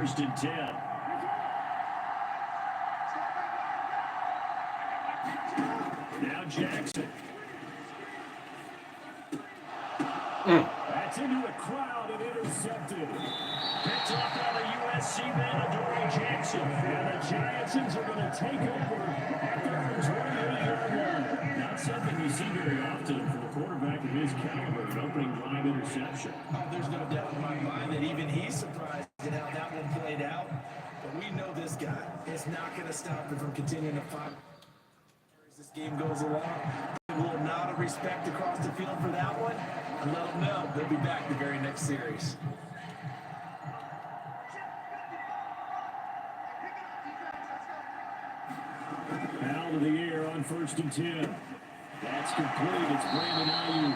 first and 10. Now Jackson. That's into the crowd and intercepted. Picked off by the USC man, Adoree Jackson. And the Giants are going to take over at their 28-yard line. Not something you see very often for a quarterback of his caliber, an opening drive interception. There's no doubt in my mind that even he's surprised at how that one played out. But we know this guy is not going to stop him from continuing to fight as this game goes along. A little nod of respect across the field for that one. And let them know they'll be back the very next series. Out of the air on first and 10. That's complete. It's Brandon Ayuk.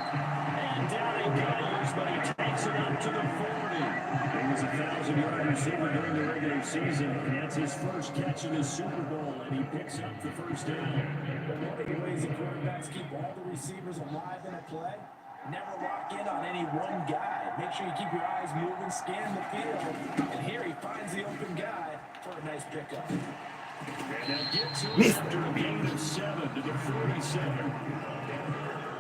And down he goes, but he takes it up to the 40. He was a 1,000-yard receiver during the regular season, and that's his first catch in his Super Bowl, and he picks up the first down. One of the ways the quarterbacks keep all the receivers alive in a play, never lock in on any one guy. Make sure you keep your eyes moving, scan the field, and here he finds the open guy for a nice pickup. And they'll get to it after a gain of 7 to the 47.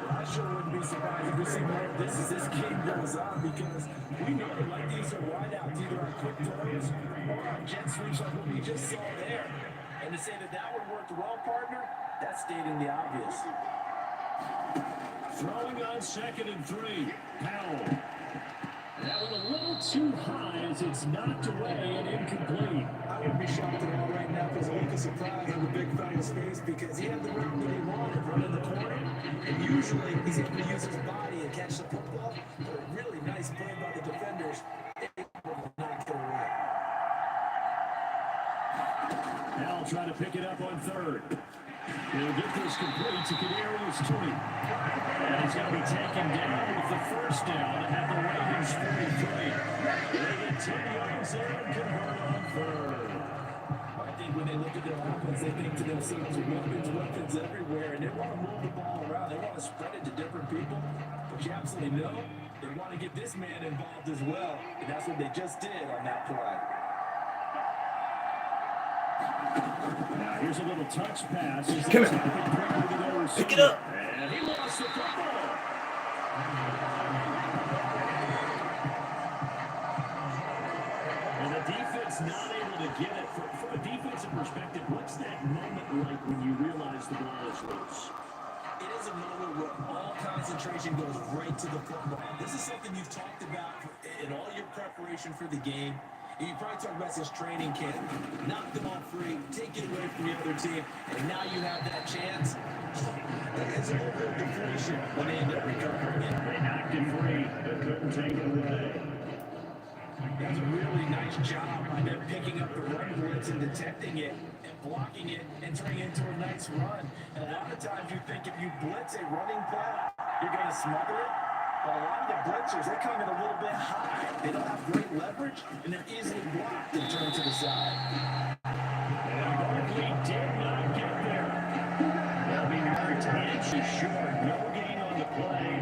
I sure wouldn't be surprised if we see more of this as this game goes on, because we know that like these are wideouts, either on quick throws or on jet sweeps like what we just saw there. And to say that that one worked well, partner, that's stating the obvious. Throwing on 2nd and 3. Powell. That one a little too high as it's knocked away and incomplete. I wouldn't be shocked at all right now if there's a look of surprise on the big fella's face, because he had the route that he wanted, running the corner. And usually he's able to use his body and catch the football. But a really nice play by the defenders. Able to knock it away. Now try to pick it up on 3rd. He'll get this complete to Kadarius Toney. And he's going to be taken down with the first down at the Ravens 43. They get 10 yards there and convert on 3rd. I think when they look at their offense, they think to themselves, weapons everywhere, and they want to move the ball around. They want to spread it to different people. But you absolutely know they want to get this man involved as well, and that's what they just did on that play. Now here's a little touch pass. Come here. Pick it up. And he lost the football. And the defense not able to get it. From a defensive perspective, what's that moment like when you realize the ball is loose? It is a moment where all concentration goes right to the football. This is something you've talked about in all your preparation for the game. You probably talk about this training camp. Knock the ball free, take it away from the other team, and now you have that chance. It's a little bit of deflation when they end up recovering it. They knocked it free, but couldn't take it away. That's a really nice job by them picking up the run blitz and detecting it and blocking it and turning it into a nice run. And a lot of times you think if you blitz a running play, you're going to smother it. But a lot of the blitzers, they come in a little bit high. They don't have great leverage, and they're easily blocked and turned to the side. And Barkley did not get there. They'll be marked inches short. No gain on the play.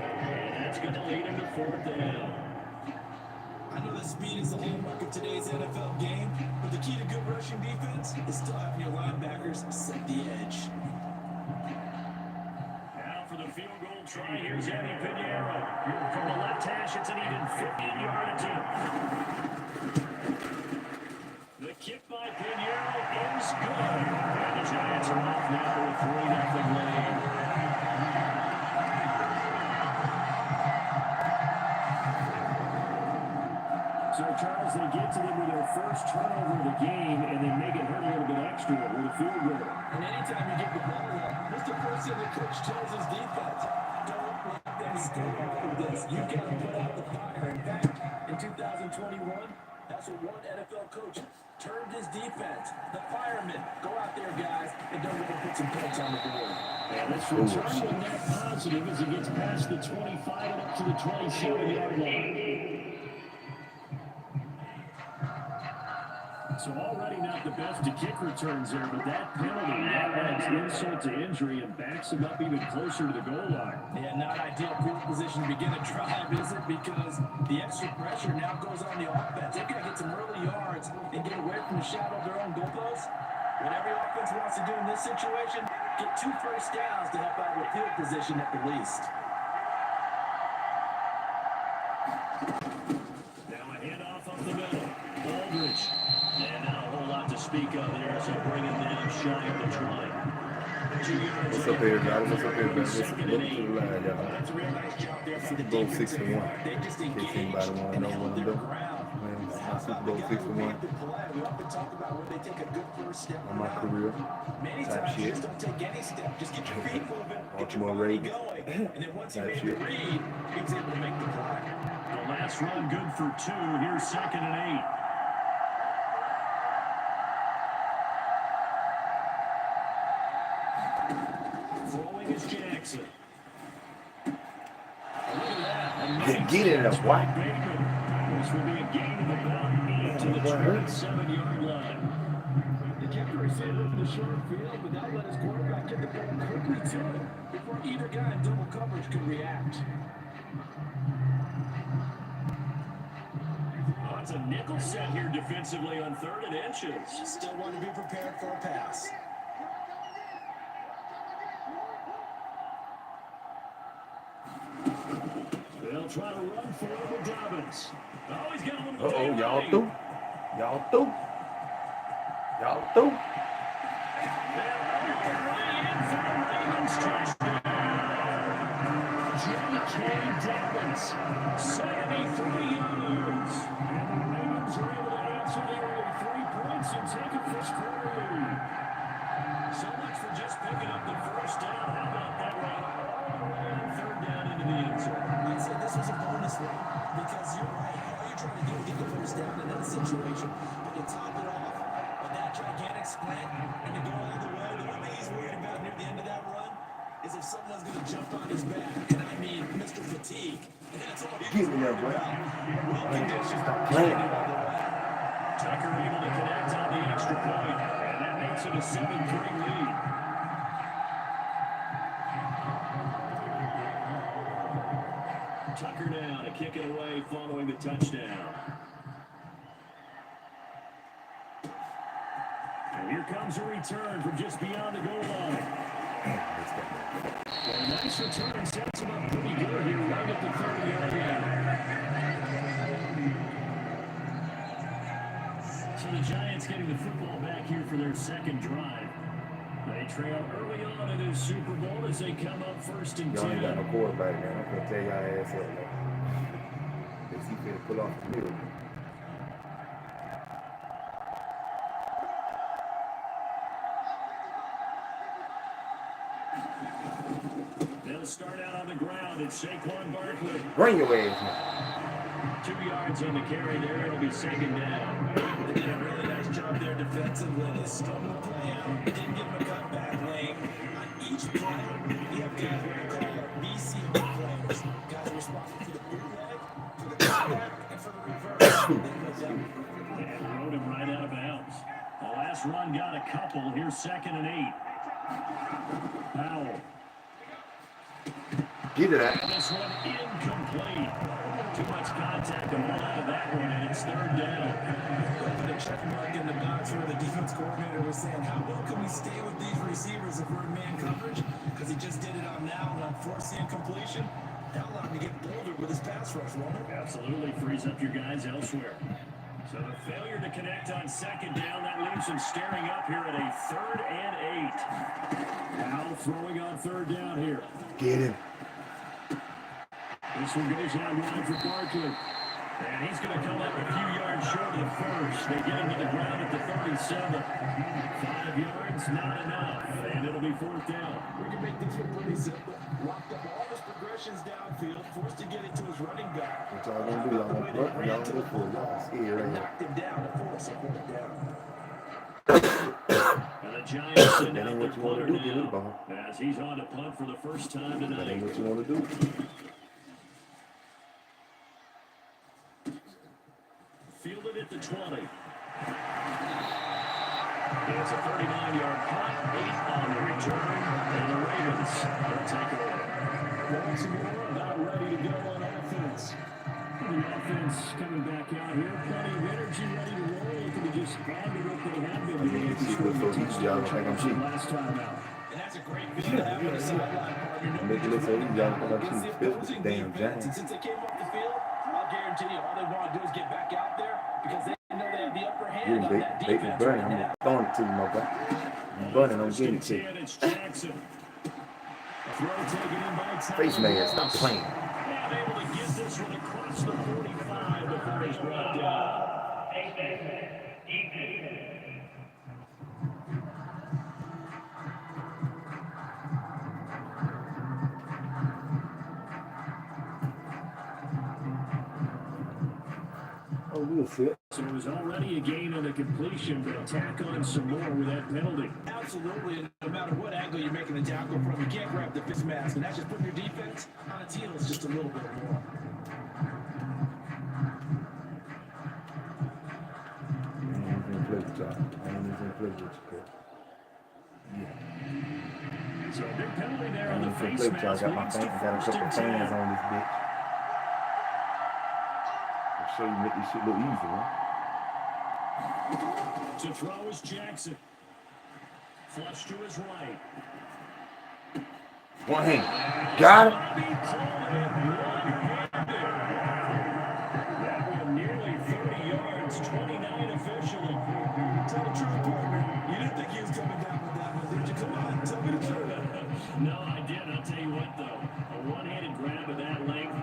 And that's going to lead him to 4th down. I know that speed is the hallmark of today's NFL game, but the key to good rushing defense is still having your linebackers set the edge. Now for the field goal try, here's Eddie Pinheiro. From the left hash, it's an even 15-yard attempt. The kick by Pinheiro is good. And the Giants are off now with 3-0 lead. So, Charles, they get to them with their first turnover of the game, and they make it hurt a little bit extra with a field goal. And anytime you get the ball up, Mr. Person, the coach tells his defense, don't let them score off of this. You got to put out the fire. In fact, in 2021, that's what one NFL coach termed his defense. The firemen. Go out there, guys, and don't let them put some points on the board. And this return will net positive as it gets past the 25 and up to the 27-yard line. So already not the best to kick returns there, but that penalty, that adds insult to injury and backs him up even closer to the goal line. Yeah, not ideal field position to begin a drive, is it? Because the extra pressure now goes on the offense. They've got to get some early yards and get away from the shadow of their own goalposts. What every offense wants to do in this situation, get 2 first downs to help out with field position at the least. Now a handoff up the middle. Aldridge. And not a whole lot to speak of there, so bring him down shy of the 20. 2 yards. What's up, everybody? What's up, everybody? Listen to the line, y'all. That's a real nice job there for the Super Bowl defense. 6 for 1. They just In case engaged anybody want to and know held what I'm their doing. ground. Man, it's my How Super about Bowl the guy 6 for who 1 made the play? We often talk about when they take a good first step on my career. Many Type times you shit. just don't take any step. Just get your feet moving, get Baltimore your body Ravens. going. And then once he Type made shit. the read, he was able to make the play. The last run good for 2. Here's 2nd and 8. Throwing is Jackson. Look at that. Get it up, what? This will be a gain of about 8 to the 27-yard line. They kept the receiver in the short field, but that let his quarterback get the ball quickly to it before either guy in double coverage could react. Oh, it's a nickel set here defensively on 3rd and inches. Still want to be prepared for a pass. They'll try to run for it with Dobbins. Oh, he's got a little Uh-oh, delay. y'all through? Y'all through? Y'all through? J.K. Dobbins, 73 yards. And the Ravens are able to answer the early 3 points and take a first quarter lead. So much for just picking up the first down. How about that run all the way on 3rd down into the end zone? I'd say this was a bonus one because you're right. All you're trying to do is get the first down in that situation. But to top it off with that gigantic slant and to go all the way, the one thing he's worried about near the end of that run is if someone's going to jump on his back. And I mean, Mr. Fatigue. And that's all he's Give me that, worried boy. about. Will condition. Stop playing. Tucker able to connect on the extra point. And that makes it a 7-3 lead. Tucker down to kick it away following the touchdown. And here comes a return from just beyond the goal line. A nice return sets him up pretty good here right at the 30-yard line. So the Giants getting the football back here for their 2nd drive. They trail early on in this Super Bowl as they come up 1st and 10. Y'all ain't got no quarterback, man. I'm gonna tell y'all ass up, man. They see fit to pull off the middle. They'll start out on the ground. It's Saquon Barkley. Bring your ass, man. 2 yards on the carry there. It'll be 2nd down. They did a really nice job there defensively. They strung the play out. They didn't give him a cutback lane. On each play, you have guys what we call BCO players. Guys responsible for the bootleg, for the cutback, and for the reverse. They put them. And rode him right out of bounds. The last run got a couple. Here's 2nd and 8. Powell. Get it out. This one incomplete. Too much contact to pull out of that one, and it's 3rd down. Put a check mark in the box where the defense coordinator was saying, how well can we stay with these receivers if we're in man coverage? Because he just did it on that one on 4th and completion. That allowed him to get bolder with his pass rush, won't it? Absolutely frees up your guys elsewhere. So the failure to connect on 2nd down, that leaves him staring up here at a 3rd and 8. Now throwing on 3rd down here. Get him. This one goes out wide for Barkley. And he's going to come up a few yards short of the first. They get him to the ground at the 37. 5 yards, not enough. And it'll be 4th down. We can make this one pretty simple. Locked up all his progressions downfield, forced to get it to his running back. What y'all gonna do? Y'all gonna punt? Y'all gonna look for it? Y'all scared And right knocked him down to force a 4th down. And the Giants send That out ain't their what you wanna punter do, give it a now. ball. As he's on to punt for the first time That ain't tonight. what you wanna do. Fielded at the 20. It's a 39-yard punt, 8 on the return, and the Ravens will take it over. Baltimore about ready to go on offense. The offense coming back out here, plenty of energy, ready to roll. Looking to just add to what they have been doing. Last time out. And that's a great feeling to have on the sideline, partner. Make it look so easy, y'all think I'm Against the cheating. opposing Damn defense. Giants. And since they came off the field, I'll guarantee you all they want to do is get back out there because they know they have the upper hand You're on that bait defense burning. right I'm now. throwing it to you, my boy. I'm burning. I'm getting it to you. It's Jackson. Throw taken in by Face man, stop playing. And able to get this one across the 45 before he's brought down. Oh, we'll see it. So it was already a gain on the completion, but attack on some more with that penalty. Absolutely, and no matter what angle you're making the tackle from, you can't grab the face mask, and that's just putting your defense on its heels just a little bit more. I ain't even play with y'all. I ain't even play with you, Chris. Yeah. So a big penalty there I on ain't the even face play with y'all. I mask. got my Leads fans, to got a first couple and fans 10. on this bitch. I'm sure you make this shit look easy, man. To throw is Jackson. Flush to his right. One hand. Got it. Bobby pulled it one-handed. That one nearly 30 yards, 29 officially. Tell the truth, partner. You didn't think he was coming down with that one, did you? Come on, tell me the truth. No, I didn't. I'll tell you what, though. A one-handed grab of that length.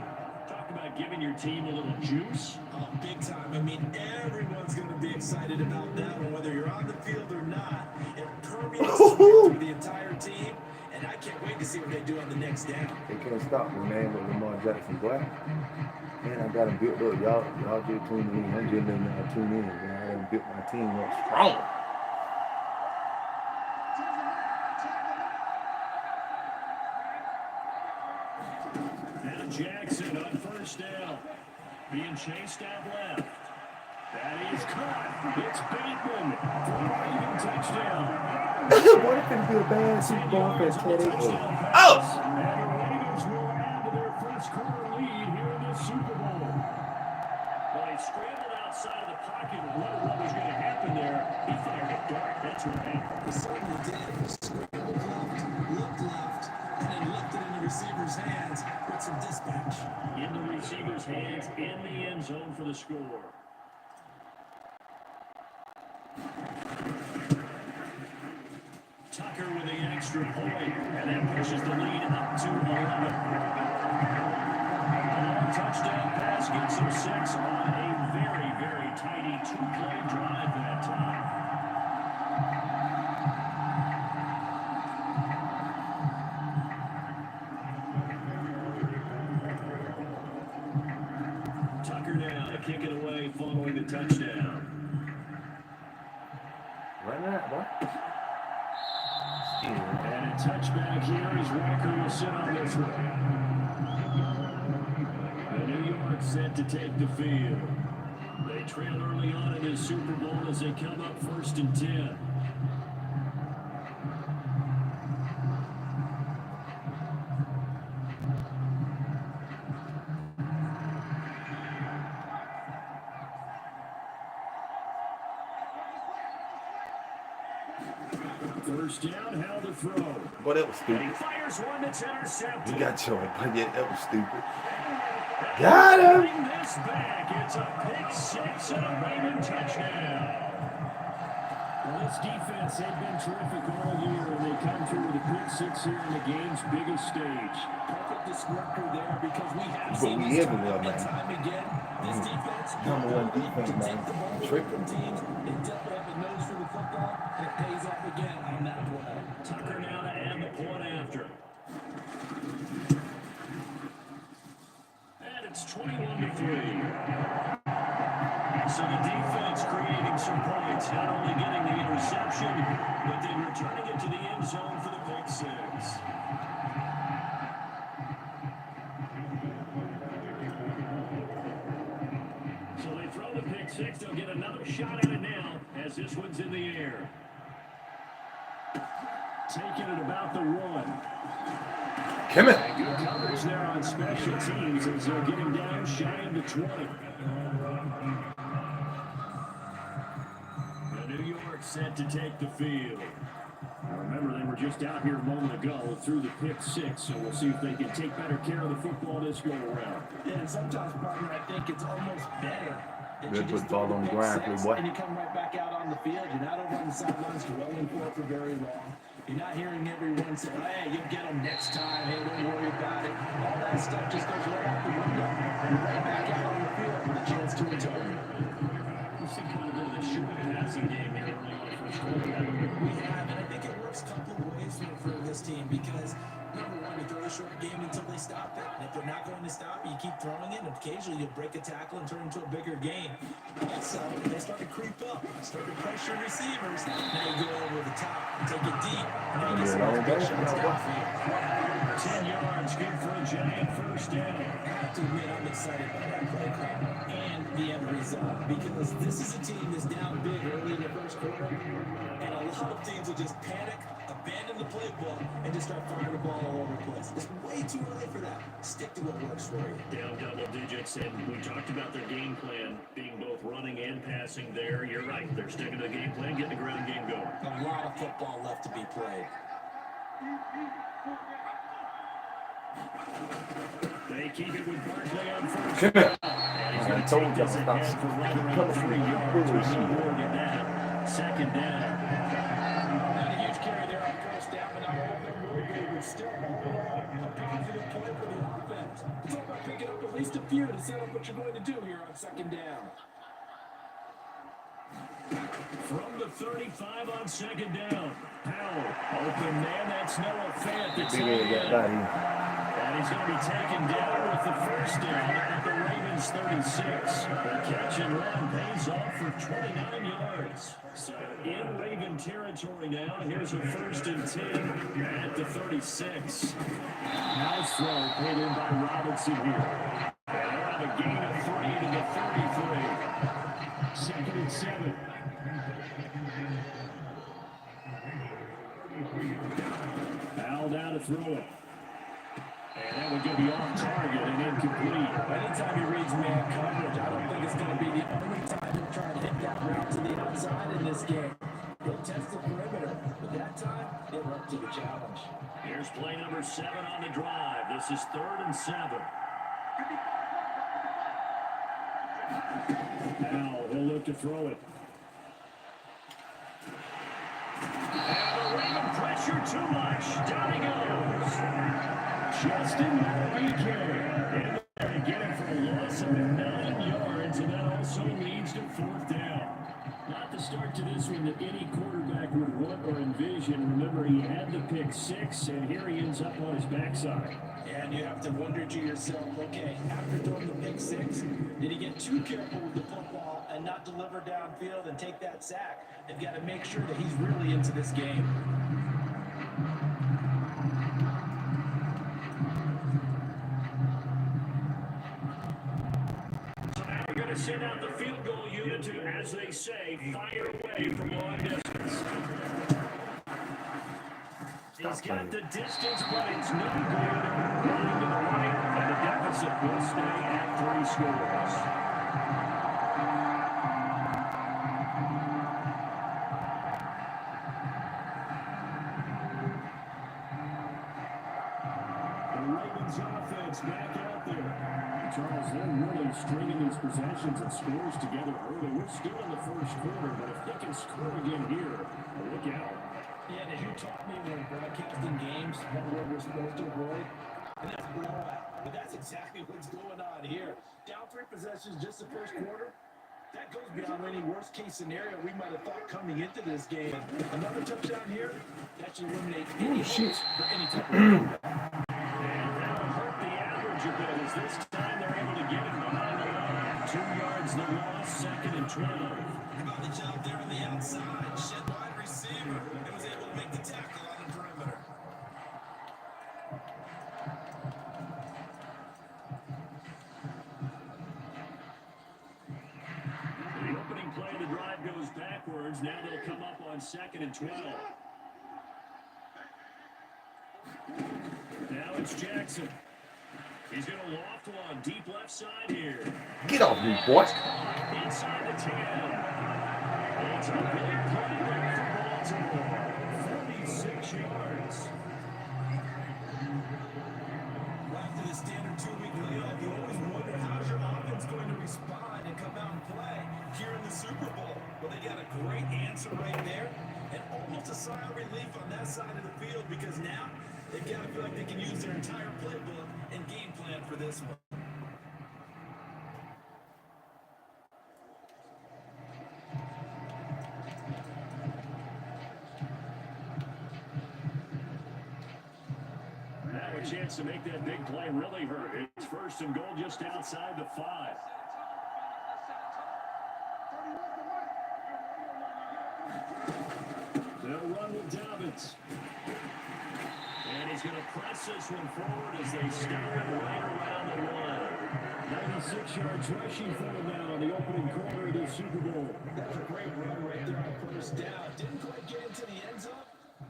Talk about giving your team a little juice. Oh, big time. I mean, everyone's going to be excited about that one, whether you're on the field or not. It permeates through the entire team, and I can't wait to see what they do on the next down. They can't stop me, man, with Lamar Jackson, boy. Man, I got him built up. Y'all just tune in. I'm just letting y'all tune in, man. I done built my team up strong. Now Jackson on first down. Being chased out left. That is caught. It's Bateman for a Raven touchdown. What if it be a bad Super Bowl for Teddy? Oh! And the Ravens will add to their first quarter lead here in this Super Bowl. Well, he scrambled outside of the pocket and wondered what was going to happen there. He fired a dart. That's what happened. He certainly did. Scrambled left, looked left, and then left it in the receiver's hands with some dispatch. In the receiver's hands, in the end zone for the score. Tucker with the extra point, and that pushes the lead up to 11. A touchdown pass gets him 6 on a very, very tidy two-play drive that time. Tucker now to kick it away following the touchdown. Right now, boy. And a touchback here as Walker will sit on this one. The New York set to take the field. They trail early on in this Super Bowl as they come up 1st and 10. First down, held to throw. Boy, that was And he stupid. fires one that's intercepted. You got your but yet that was stupid. Got him! Bring this back. It's a pick 6 and a Raven touchdown. Well, this defense, they've been terrific all year, and they come through with a pick 6 here in the game's biggest stage. Perfect descriptor there because we have But seen we this everywhere, time and man. time again. This defense, Number one defense, to man. take the ball away Tripping. from teams. They definitely have a nose for the football, and it pays off again on that play. Tucker now to add the point after. And it's 21-3. So the defense creating some points, not only getting the interception, but then returning it to the end zone for the pick 6. So they throw the pick 6. They'll get another shot at it now as this one's in the air. taken at about the 1. Come on. Good coverage there on special teams as they're getting down shy of the 20. The New York set to take the field. Now remember, they were just out here a moment ago through the pick 6, so we'll see if they can take better care of the football this go around. Yeah, and sometimes, partner, I think it's almost better that Good you just put ball throw on the the pick ground, 6 good boy. and you come right back out on the field. You're not over on the sidelines dwelling for it for very long. You're not hearing everyone say, hey, you'll get them next time. Hey, don't worry about it. All that stuff just goes right out the window. You're right back out on the field with a chance to return. We've seen kind of a bit of a short passing game here early on the first quarter. We have, and I think it works a couple of ways for this team because, number one, you throw a short game until they stop it. And if they're not going to stop it, you keep throwing it, and occasionally you'll break a tackle and turn into a bigger game. Also, they start to creep up, start to pressure receivers. Now you go over the top, take it deep, and now you get some big shots downfield. 10 yards, good for a giant first down. I have to admit, I'm excited by that play call and the end result because this is a team that's down big early in the first quarter, and a lot of teams will just panic, abandon the playbook, and just start firing the ball all over the place. It's way too early for that. Stick to what works for you. Down double digits, and we talked about their game plan being both running and passing there. You're right. They're sticking to the game plan, getting the ground game going. A lot of football left to be played. They keep it with Barkley on first. Come on. And he's I going to told take you this about ahead for right around coming 3 from the yards. With bullshit. no more than that. Second down. Not a huge carry there on first down, but not all of them motivated. Still a positive play for the offense. It's all about picking up at least a few to set up what you're going to do here on second down. From the 35 on second down. Powell, open man, that's Noah Fant. That's Big man got that in. and he's going to be taken down with the first down at the Ravens 36. The catch and run pays off for 29 yards. So in Raven territory now, here's a 1st and 10 at the 36. Nice throw put in by Robinson here. And they'll have a gain of 3 to the 33. 2nd and 7. Foul down to throw it. And that would go be off target and incomplete. Anytime he reads man coverage, I don't think it's going to be the only time he'll try to hit that route to the outside in this game. He'll test the perimeter, but that time, he'll up to the challenge. Here's play number 7 on the drive. This is 3rd and 7. Now he'll look to throw it. And the Raven pressure too much. Down he goes. Justin Madubuike in there to get it for a loss of 9 yards, and that also leads to 4th down. Not the start to this one that any quarterback would want or envision. Remember, he had the pick 6, and here he ends up on his backside. And you have to wonder to yourself, okay, after throwing the pick 6, did he get too careful with the football and not deliver downfield and take that sack? They've got to make sure that he's really into this game. So now we're going to send out the field goal unit to, as they say, fire away from long distance. He's got the distance, but it's no good. Running to the right, and the deficit will stay at 3 scores. The Ravens offense back out there. Charles, they're really stringing these possessions and scores together early. We're still in the first quarter, but if they can score again here, look out. Yeah, as you taught me when broadcasting games, one word we're supposed to avoid, and that's blowout. But that's exactly what's going on here. Down 3 possessions just the first quarter. That goes beyond any worst-case scenario we might have thought coming into this game. Another touchdown here, that should eliminate any hopes for any type of comeback. And that'll hurt the average a bit as this time they're able to get it behind the line. 2 yards the loss, 2nd and 12. How about the job there on the outside? Shed wide receiver and was able to make the tackle on the perimeter. The opening play of the drive goes backwards. Now they'll come up on 2nd and 12. It's Jackson. He's going to loft one deep left side here. Get off me, boy. Inside the 10. It's a big play there for Baltimore. 46 yards. After the standard 2-week layoff, you always wonder how's your offense going to respond and come out and play here in the Super Bowl. Well, they got a great answer right there, and almost a sigh of relief on that side of the field because now they've got to feel like they can use their entire playbook and game plan for this one. Now a chance to make that big play really hurt. It's first and goal just outside the 5. They'll run with Dobbins. And he's going to press this one forward as they start right around the 1. 96 yards rushing for him now in the opening quarter of the Super Bowl. That's a great run right there on first down. Didn't quite get into the end zone,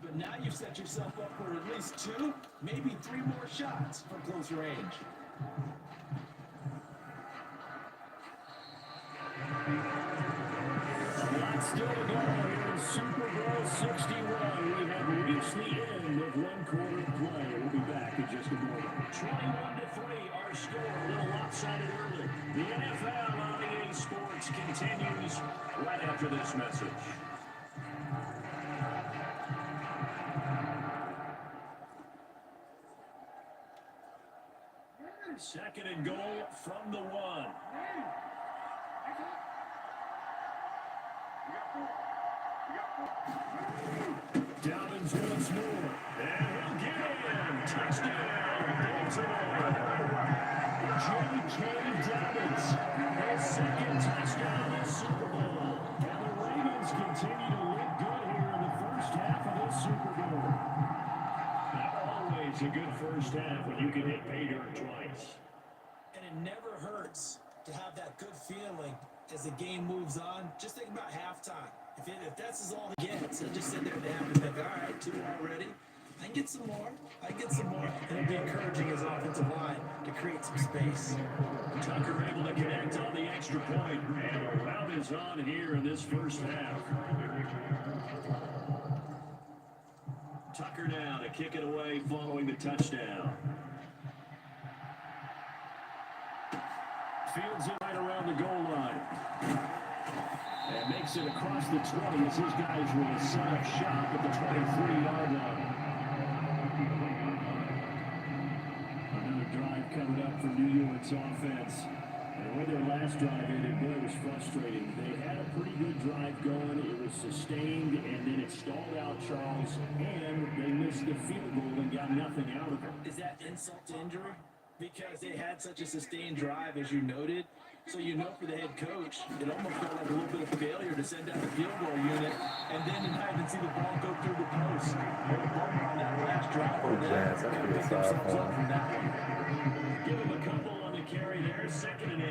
but now you've set yourself up for at least 2, maybe 3 more shots from close range. Still to go here in Super Bowl 61. We have reached the end of one quarter of play. We'll be back in just a moment. 21-3, our score. A little lopsided early. The NFL on EA Sports continues right after this message. Second and goal from the 1. Dobbins once more. And he'll get in. Touchdown, Baltimore. J.K. Dobbins. His second touchdown this Super Bowl. And the Ravens continue to look good here in the first half of this Super Bowl. Not always a good first half when you can hit pay dirt twice. And it never hurts to have that good feeling as the game moves on. Just think about halftime. If that's all he gets, he'll just sit there at the half and think, all right, 2 already. I can get some more. And it'll be encouraging his offensive line to create some space. Tucker able to connect on the extra point. And a round is on here in this first half. Tucker now to kick it away following the touchdown. Fields it right around the goal line. And makes it across the 20 as his guys will set up shop at the 23-yard line. Another drive coming up for New York's offense. And when their last drive ended, boy, it was frustrating. They had a pretty good drive going. It was sustained, and then it stalled out, Charles, and they missed the field goal and got nothing out of it. Is that insult to injury? Because they had such a sustained drive, as you noted. So you know for the head coach, it almost felt like a little bit of failure to send out the field goal unit and then not even see the ball go through the post. On that last drive, give him a couple on the carry there, 2nd and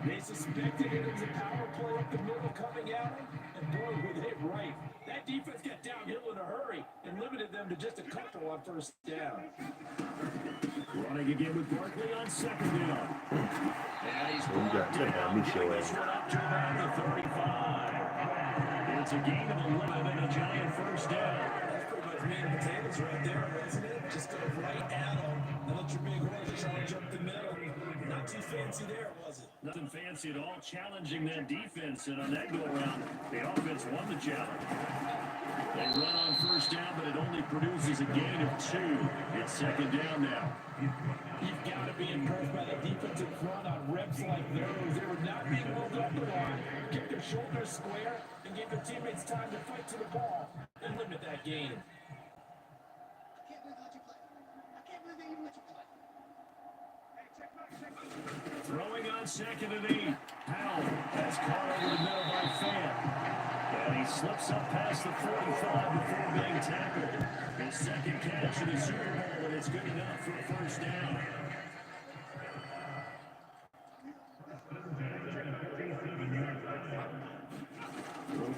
8. They suspected it was a power play up the middle coming at him, and boy, were they right. That defense got downhill in a hurry and limited them to just a couple on first down. Running again with Barkley on 2nd down. And he's blocked down. This one up to around the 35. It's a gain of 11 and a giant first down. That's pretty much meat and potatoes right there, isn't it? Just go right at them and let your big horse charge up the middle. Not too fancy there, was it? Nothing fancy at all, challenging that defense. And on that go-around, the offense won the challenge. They run on first down, but it only produces a gain of 2. It's 2nd down now. You've got to be impressed by the defensive front on reps like those. They were not being rolled up the line, kept their shoulders square, and gave their teammates time to fight to the ball and limit that gain. Throwing on 2nd and 8. Powell has caught over the middle by Fan. And he slips up past the 45 before being tackled. His 2nd catch in the Super Bowl, and it's good enough for a first down.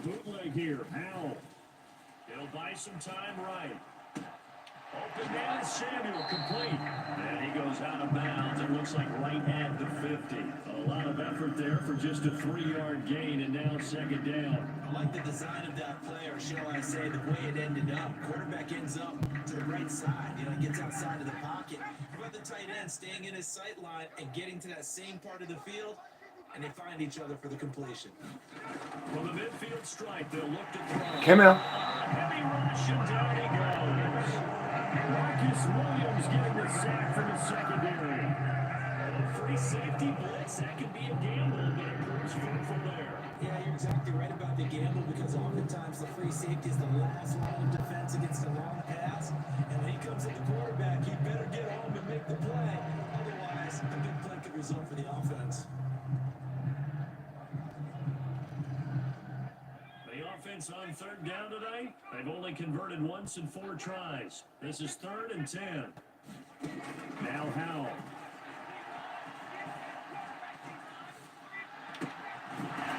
Bootleg here, Powell. He'll buy some time right. Open man is Samuel, complete. out of bounds. It looks like right at the 50. A lot of effort there for just a 3-yard gain, and now second down. I like the design of that play, or shall I say the way it ended up. Quarterback ends up to the right side, gets outside of the pocket. You've got the tight end staying in his sight line and getting to that same part of the field, and they find each other for the completion. Well, the midfield strike, they'll look to throw. Come here. Heavy rush, and down he goes. Marcus Williams getting the sack from the secondary. Free safety blitz, that can be a gamble, but it proves fruitful there. Yeah, you're exactly right about the gamble, because oftentimes the free safety is the last line of defense against a long pass, and when he comes at the quarterback, he better get home and make the play. Otherwise, a big play could result for the offense. The offense on third down today, they've only converted once in 4 tries. This is 3rd and 10. Now Howell.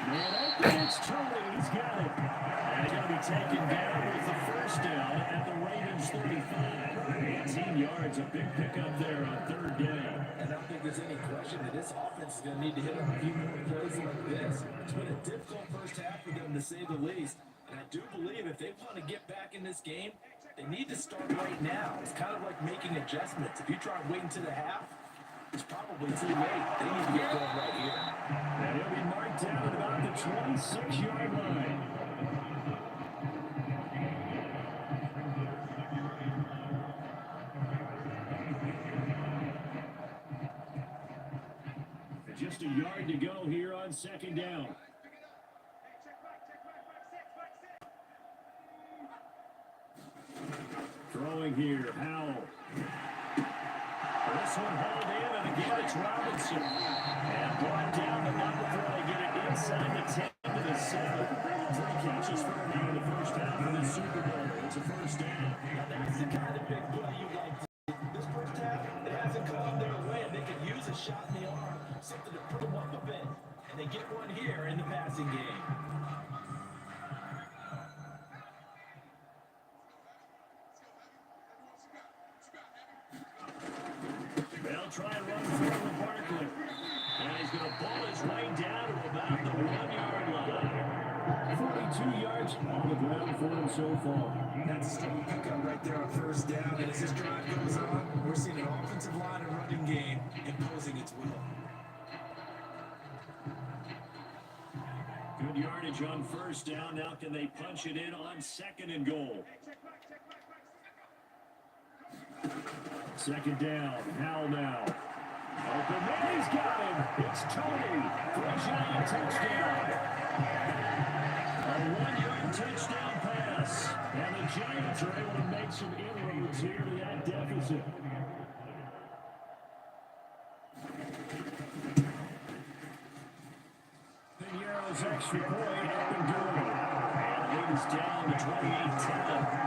Man open, it's Tony. He's got it. And going to be taken down with the first down at the Ravens 35. 18 yards, a big pickup there on 3rd down. And I don't think there's any question that this offense is going to need to hit on a few more plays like this. It's been a difficult first half for them, to say the least. And I do believe if they want to get back in this game, they need to start right now. It's kind of like making adjustments. If you try waiting to the half, it's probably too late. They need to get going right here. And he'll be marked down at about the 26-yard line. And just a yard to go here on second down. Throwing here, Howell. This one hauled in, and again it's Robinson. And brought down the number 4. They get it inside the 10 to the 7. 3 catches for him in the first half of the Super Bowl. It's a first down. Now that's the kind of big play you like. This first half, it hasn't come their way. They could use a shot in the arm, something to put them up a bit. And they get one here in the passing game. They'll try and run forward with Barkley. And he's going to ball his way down to about the 1-yard line. 42 yards on the ground for him so far. That's a strong pickup right there on first down. And as this drive goes on, we're seeing an offensive line and running game imposing its will. Good yardage on first down. Now can they punch it in on 2nd and goal? Second down, Howell now. Open man, he's got him. It's Tony for a giant touchdown. A 1-yard touchdown pass. And the Giants are able to make some inroads here to that deficit. Pinero's extra point up and good. And lead is down to 28-10.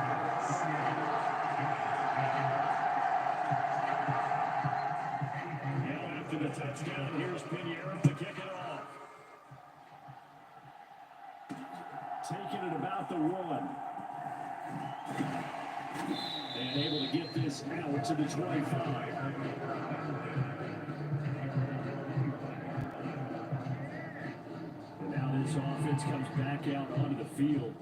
The touchdown. Here's Pinheiro to kick it off. Taking it about the 1. And able to get this out to the 25. And now this offense comes back out onto the field.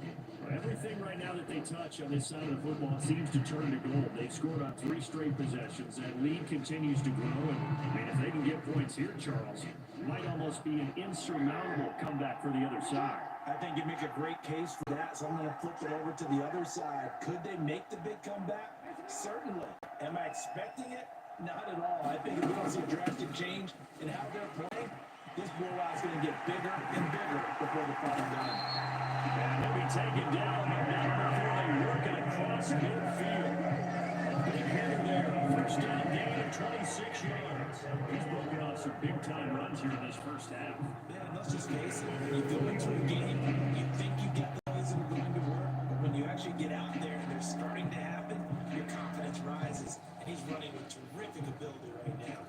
Everything right now that they touch on this side of the football seems to turn to gold. They've scored on 3 straight possessions. That lead continues to grow. And if they can get points here, Charles, it might almost be an insurmountable comeback for the other side. I think you make a great case for that, so I'm going to flip it over to the other side. Could they make the big comeback? Certainly. Am I expecting it? Not at all. I think if we don't see a drastic change in how they're playing, this blowout's going to get bigger and bigger before the final done. And he'll be taken down before they work it across midfield. A big hitter there. First down gain of 26 yards. He's broken off some big-time runs here in this first half. Yeah, and let's just face it. When you go into a game, you think you got the plays that are going to work, but when you actually get out there and they're starting to happen, your confidence rises. And he's running with terrific ability right now.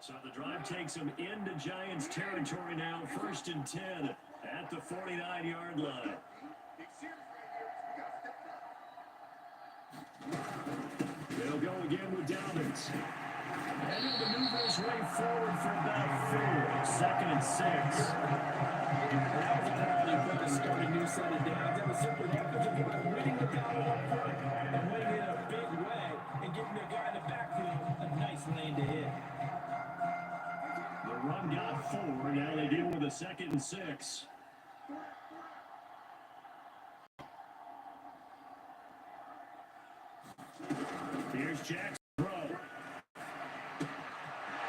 So the drive takes them into Giants territory now. 1st and 10 at the 49-yard line. again with Dobbins. And he'll maneuver his way forward for about 4. 2nd and 6. That was a quality play to start a new set of downs. That was simply the offensive line winning the battle up front and winning it in a big way and giving the guy in the backfield a nice lane to hit. The run got 4. Now they deal with a 2nd and 6. Here's Jackson.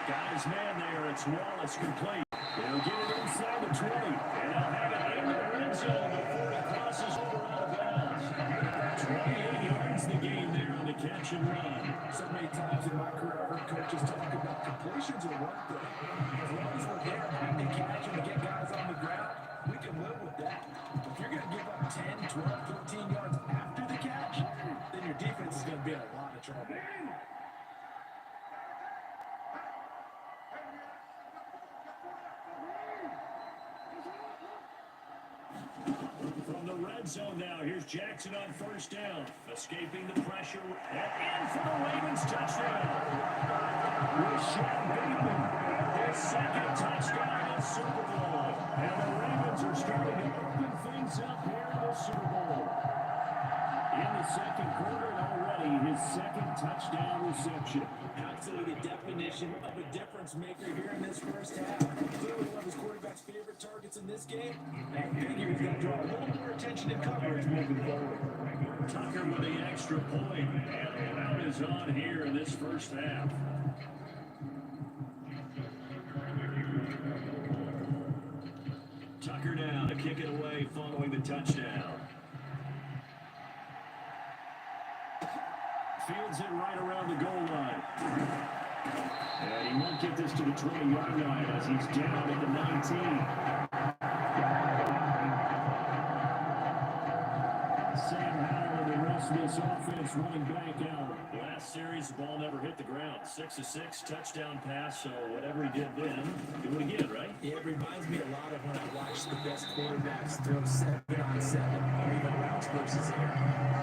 Got his man there. It's Wallace complete. They'll get it inside the 20. And they'll have it in the red zone before it crosses over out of bounds. 28 yards the game there on the catch and run. So many times in my career, I've heard coaches talk about completions or work play. As long as we're there and catching to get guys on the ground, we can live with that. If you're going to give up 10, 12, 13 yards after the catch, then your defense is going to be in a lot of trouble. From the red zone now, here's Jackson on 1st down. Escaping the pressure. And in for the Ravens touchdown. Rashad Bateman, his 2nd touchdown in the Super Bowl. And the Ravens are starting to open things up here in the Super Bowl. In the 2nd quarter and already his 2nd touchdown reception. Absolutely the definition of a difference maker here in this first half. Clearly one of his quarterback's favorite targets in this game. I figure he's going to draw a little more attention and coverage moving forward. Tucker with the extra point. And the round is on here in this first half. Tucker now to kick it away following the touchdown. Fields it right around the goal line. And he won't get this to the 20-yard line as he's down at the 19. Sam Howell and the rest of this offense running back out. Last series, the ball never hit the ground. 6 of 6, touchdown pass, so whatever he did then, do it again, right? Yeah, it reminds me a lot of when I watched the best quarterbacks throw 7-on-7 or even routes versus air.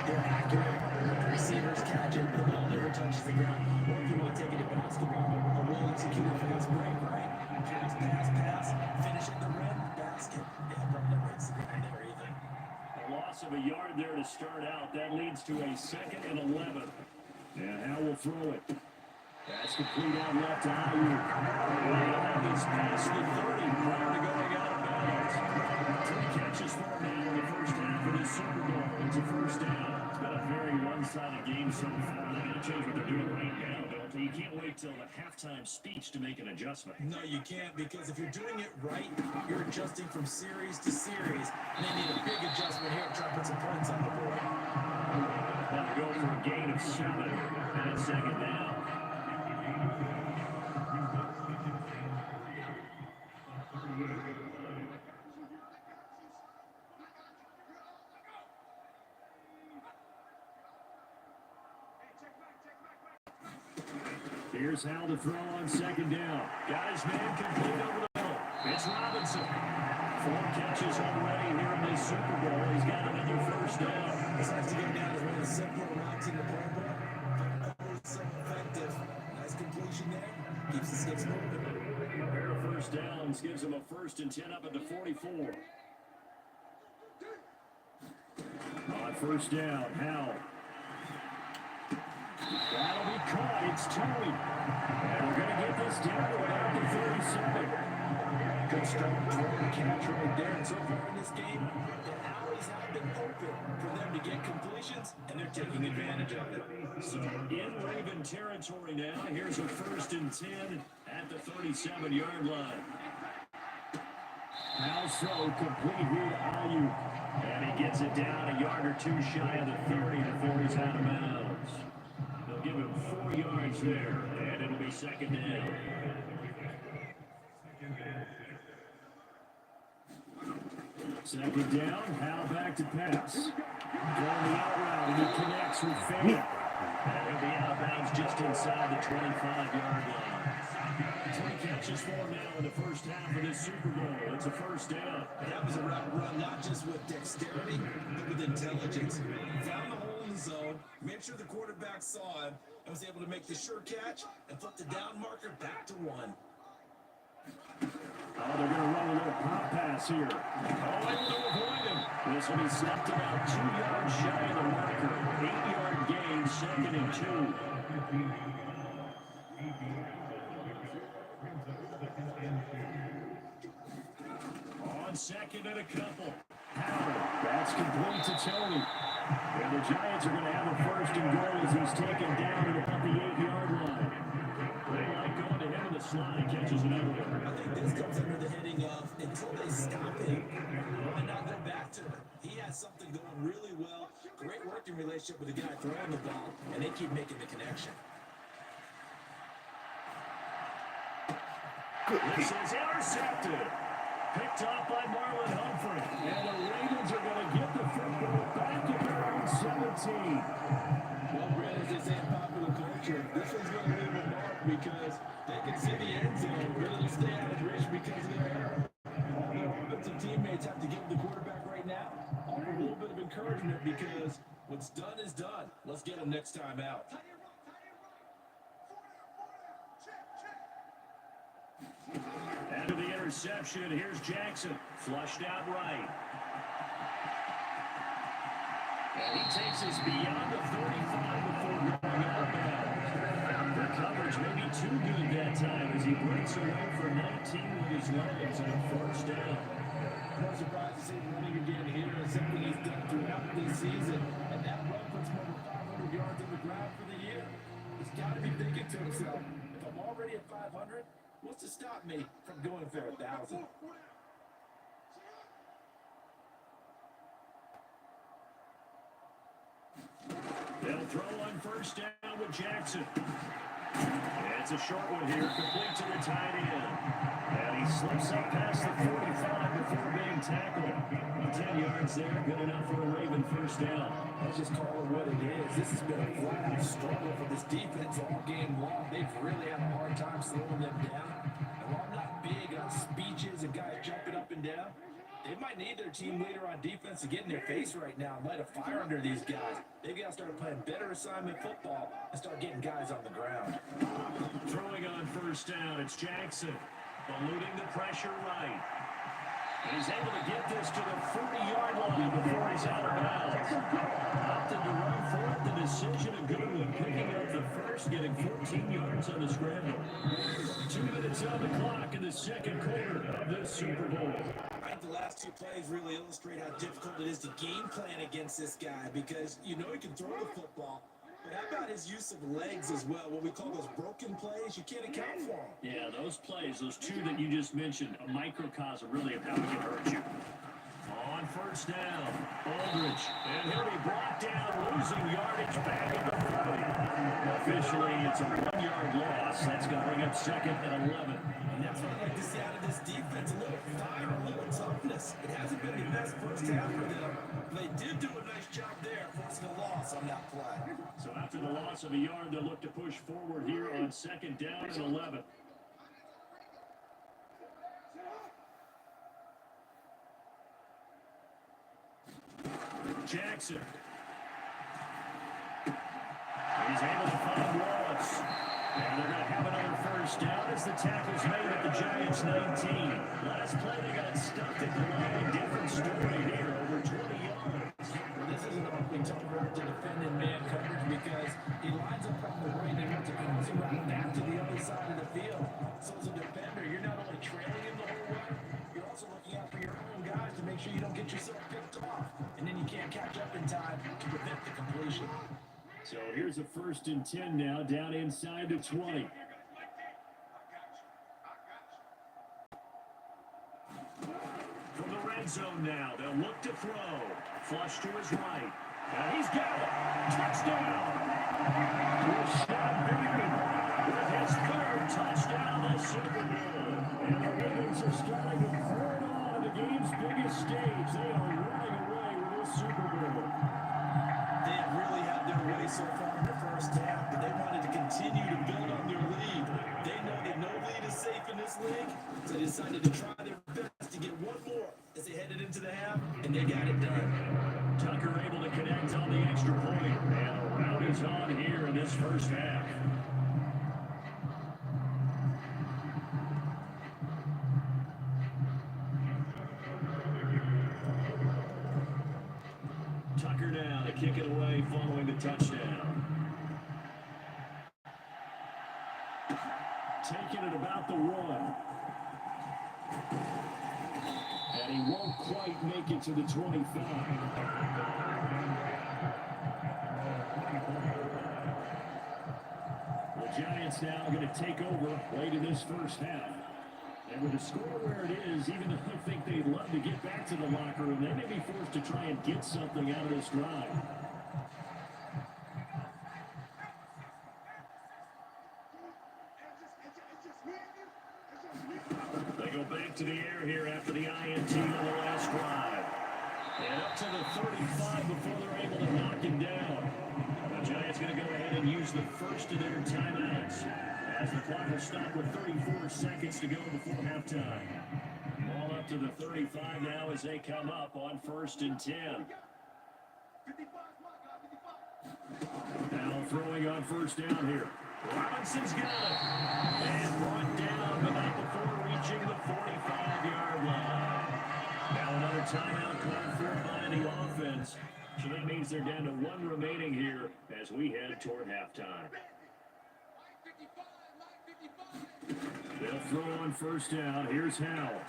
They're accurate, the receivers catch it, the ball never touches the ground. Or if you want to take it to basketball, a well-executed fast break, right? Pass, pass, pass, finish at the rim, basket. Yeah, ball never hits the ground there either. A loss of a yard there to start out. That leads to a 2nd and 11. And Howell will throw it. That's complete out left to Ayuk. And he's past the 30 prior to going out of bounds. 3 catches for him now in the first half of this Super Bowl. It's a 1st down. It's been a very one-sided game so far. They're going to change what they're doing right now, don't they? You can't wait till the halftime speech to make an adjustment. No, you can't, because if you're doing it right, you're adjusting from series to series, and they need a big adjustment here to try to put some points on the board. Now go for a gain of 7, and it's 2nd down. Here's Howell to throw on 2nd down. Got his man complete over the middle. It's Robinson. 4 catches already here in this Super Bowl. He's got another 1st down. This has to go down as one of the simpler routes in the playbook. Oh, so effective. Nice completion there. Keeps the sticks moving. A pair of 1st downs gives him a 1st and 10 up at the 44. On 1st down, Howell. That'll be caught. It's Tony. And we're going to get this down to about the 37. Good strong throw catch right there. And so far in this game, the alleys have been open for them to get completions, and they're taking advantage of it. So in Raven territory now. Here's a 1st and 10 at the 37-yard line. Howell's throw complete here to Ayuk. And he gets it down a yard or 2 shy of the 30 before he's out of bounds. They'll give him 4 yards there, and it'll be 2nd down. Second down, Howell back to pass. Going the out route, and he connects with Fair. And he'll be out of bounds just inside the 25-yard line. 3 catches for him now in the first half of this Super Bowl. It's a 1st down. That was a route run not just with dexterity, but with intelligence. Found the hole in the zone, made sure the quarterback saw him, and was able to make the sure catch and flip the down marker back to 1. Oh, they're going to run a little pop pass here. Oh, able to avoid him. This will be stopped about 2 yards shy of the marker. 8-yard gain, 2nd and 2. On 2nd and a couple. Howard, that's complete to Tony. And the Giants are going to have a 1st and goal as he's taken down at about the 8-yard line. They like going to him in the slot. He catches another one. I think this comes under the heading of until they stop him, why not go back to him? He has something going really well. Great working relationship with the guy throwing the ball, and they keep making the connection. This is intercepted. Picked off by Marlon Humphrey. And the Ravens are going to get the football back at their own 17. Well, Brad, as they say in popular culture, this one's going to leave a mark because they can see the end zone, but it'll stay out of reach because of their error. All their offensive teammates have to give the quarterback right now offer a little bit of encouragement because what's done is done. Let's get them next time out. After the interception, here's Jackson. Flushed out right. And he takes us beyond the 35 before going out of bounds. The coverage may be too good that time as he breaks away for 19 with his legs and a 1st down. No surprise to see him running again here. It's something he's done throughout this season. And that run puts him over 500 yards on the ground for the year. He's got to be thinking to himself, if I'm already at 500, what's to stop me from going for 1,000? They'll throw on 1st down with Jackson. And it's a short one here, complete to the tight end. And he slips up past the 45 before being tackled. 10 yards there, good enough for a Raven 1st down. Let's just call it what it is. This has been a flat-out struggle for this defense all game long. They've really had a hard time slowing them down. And while I'm not big on speeches and guys jumping up and down, they might need their team leader on defense to get in their face right now and light a fire under these guys. They've got to start playing better assignment football and start getting guys on the ground. Throwing on 1st down, it's Jackson. Eluding the pressure right. And he's able to get this to the 40-yard line before he's out of bounds. Opted to run for it. The decision a good one. Picking up the 1st, getting 14 yards on the scramble. 2 minutes on the clock in the 2nd quarter of this Super Bowl. I think the last 2 plays really illustrate how difficult it is to game plan against this guy because you know he can throw the football. But how about his use of legs as well? What we call those broken plays, you can't account for them. Yeah, those plays, those 2 that you just mentioned, a microcosm really of how he can hurt you. On 1st down, Aldridge, and he'll be brought down, losing yardage back at the 40. Officially, it's a 1-yard loss. That's going to bring up 2nd and 11. And that's what I like to see out of this defense, a little fire, a little toughness. It hasn't been the best 1st half for them. They did do a nice job there, forcing a loss on that play. So after the loss of a yard, they'll look to push forward here on 2nd down and 11. Jackson. He's able to find Wallace. And they're going to have another 1st down as the tackle's made at the Giants 19. Last play, they got stuffed at the line. Different story here, over 20 yards. Well, this is an awfully tough route to defend in man coverage because he lines up on the right and wants to comes around back to the other side of the field. So as a defender, you're not only trailing him the whole way, you're also looking out for your own guys to make sure you don't get yourself picked off. And then you can't catch up in time to prevent the completion. So here's a 1st and 10 now, down inside the 20. From the red zone now, they'll look to throw. Flush to his right. And he's got it. Touchdown. Rashad Bateman with his 3rd touchdown this Super Bowl. And the Ravens are starting to throw it on the game's biggest stage. They are running away with this Super Bowl. They have really had their way so far in the 1st half, but they wanted to continue to build on their lead. They know that no lead is safe in this league, so they decided to try their best to get one more as they headed into the half, and they got it done. Tucker able to connect on the extra point. And a rowdy is on here in this first half. Tucker now to kick it away following the touchdown. Taking it about the 1. And he won't quite make it to the 25. The Giants now going to take over late in this first half. And with the score where it is, even though I think they'd love to get back to the locker room, they may be forced to try and get something out of this drive. They go back to the air here after the INT on the last drive. And up to the 35 before they're able to knock him down. The Giants going to go ahead and use the first of their timeouts, as the clock will stop with 34 seconds to go before halftime. Ball up to the 35 now as they come up on 1st and 10. Now throwing on 1st down here. Robinson's got it. And brought down, but not before reaching the 45-yard line. Now another timeout called for by the offense. So that means they're down to 1 remaining here as we head toward halftime. They'll throw on 1st down. Here's Howell.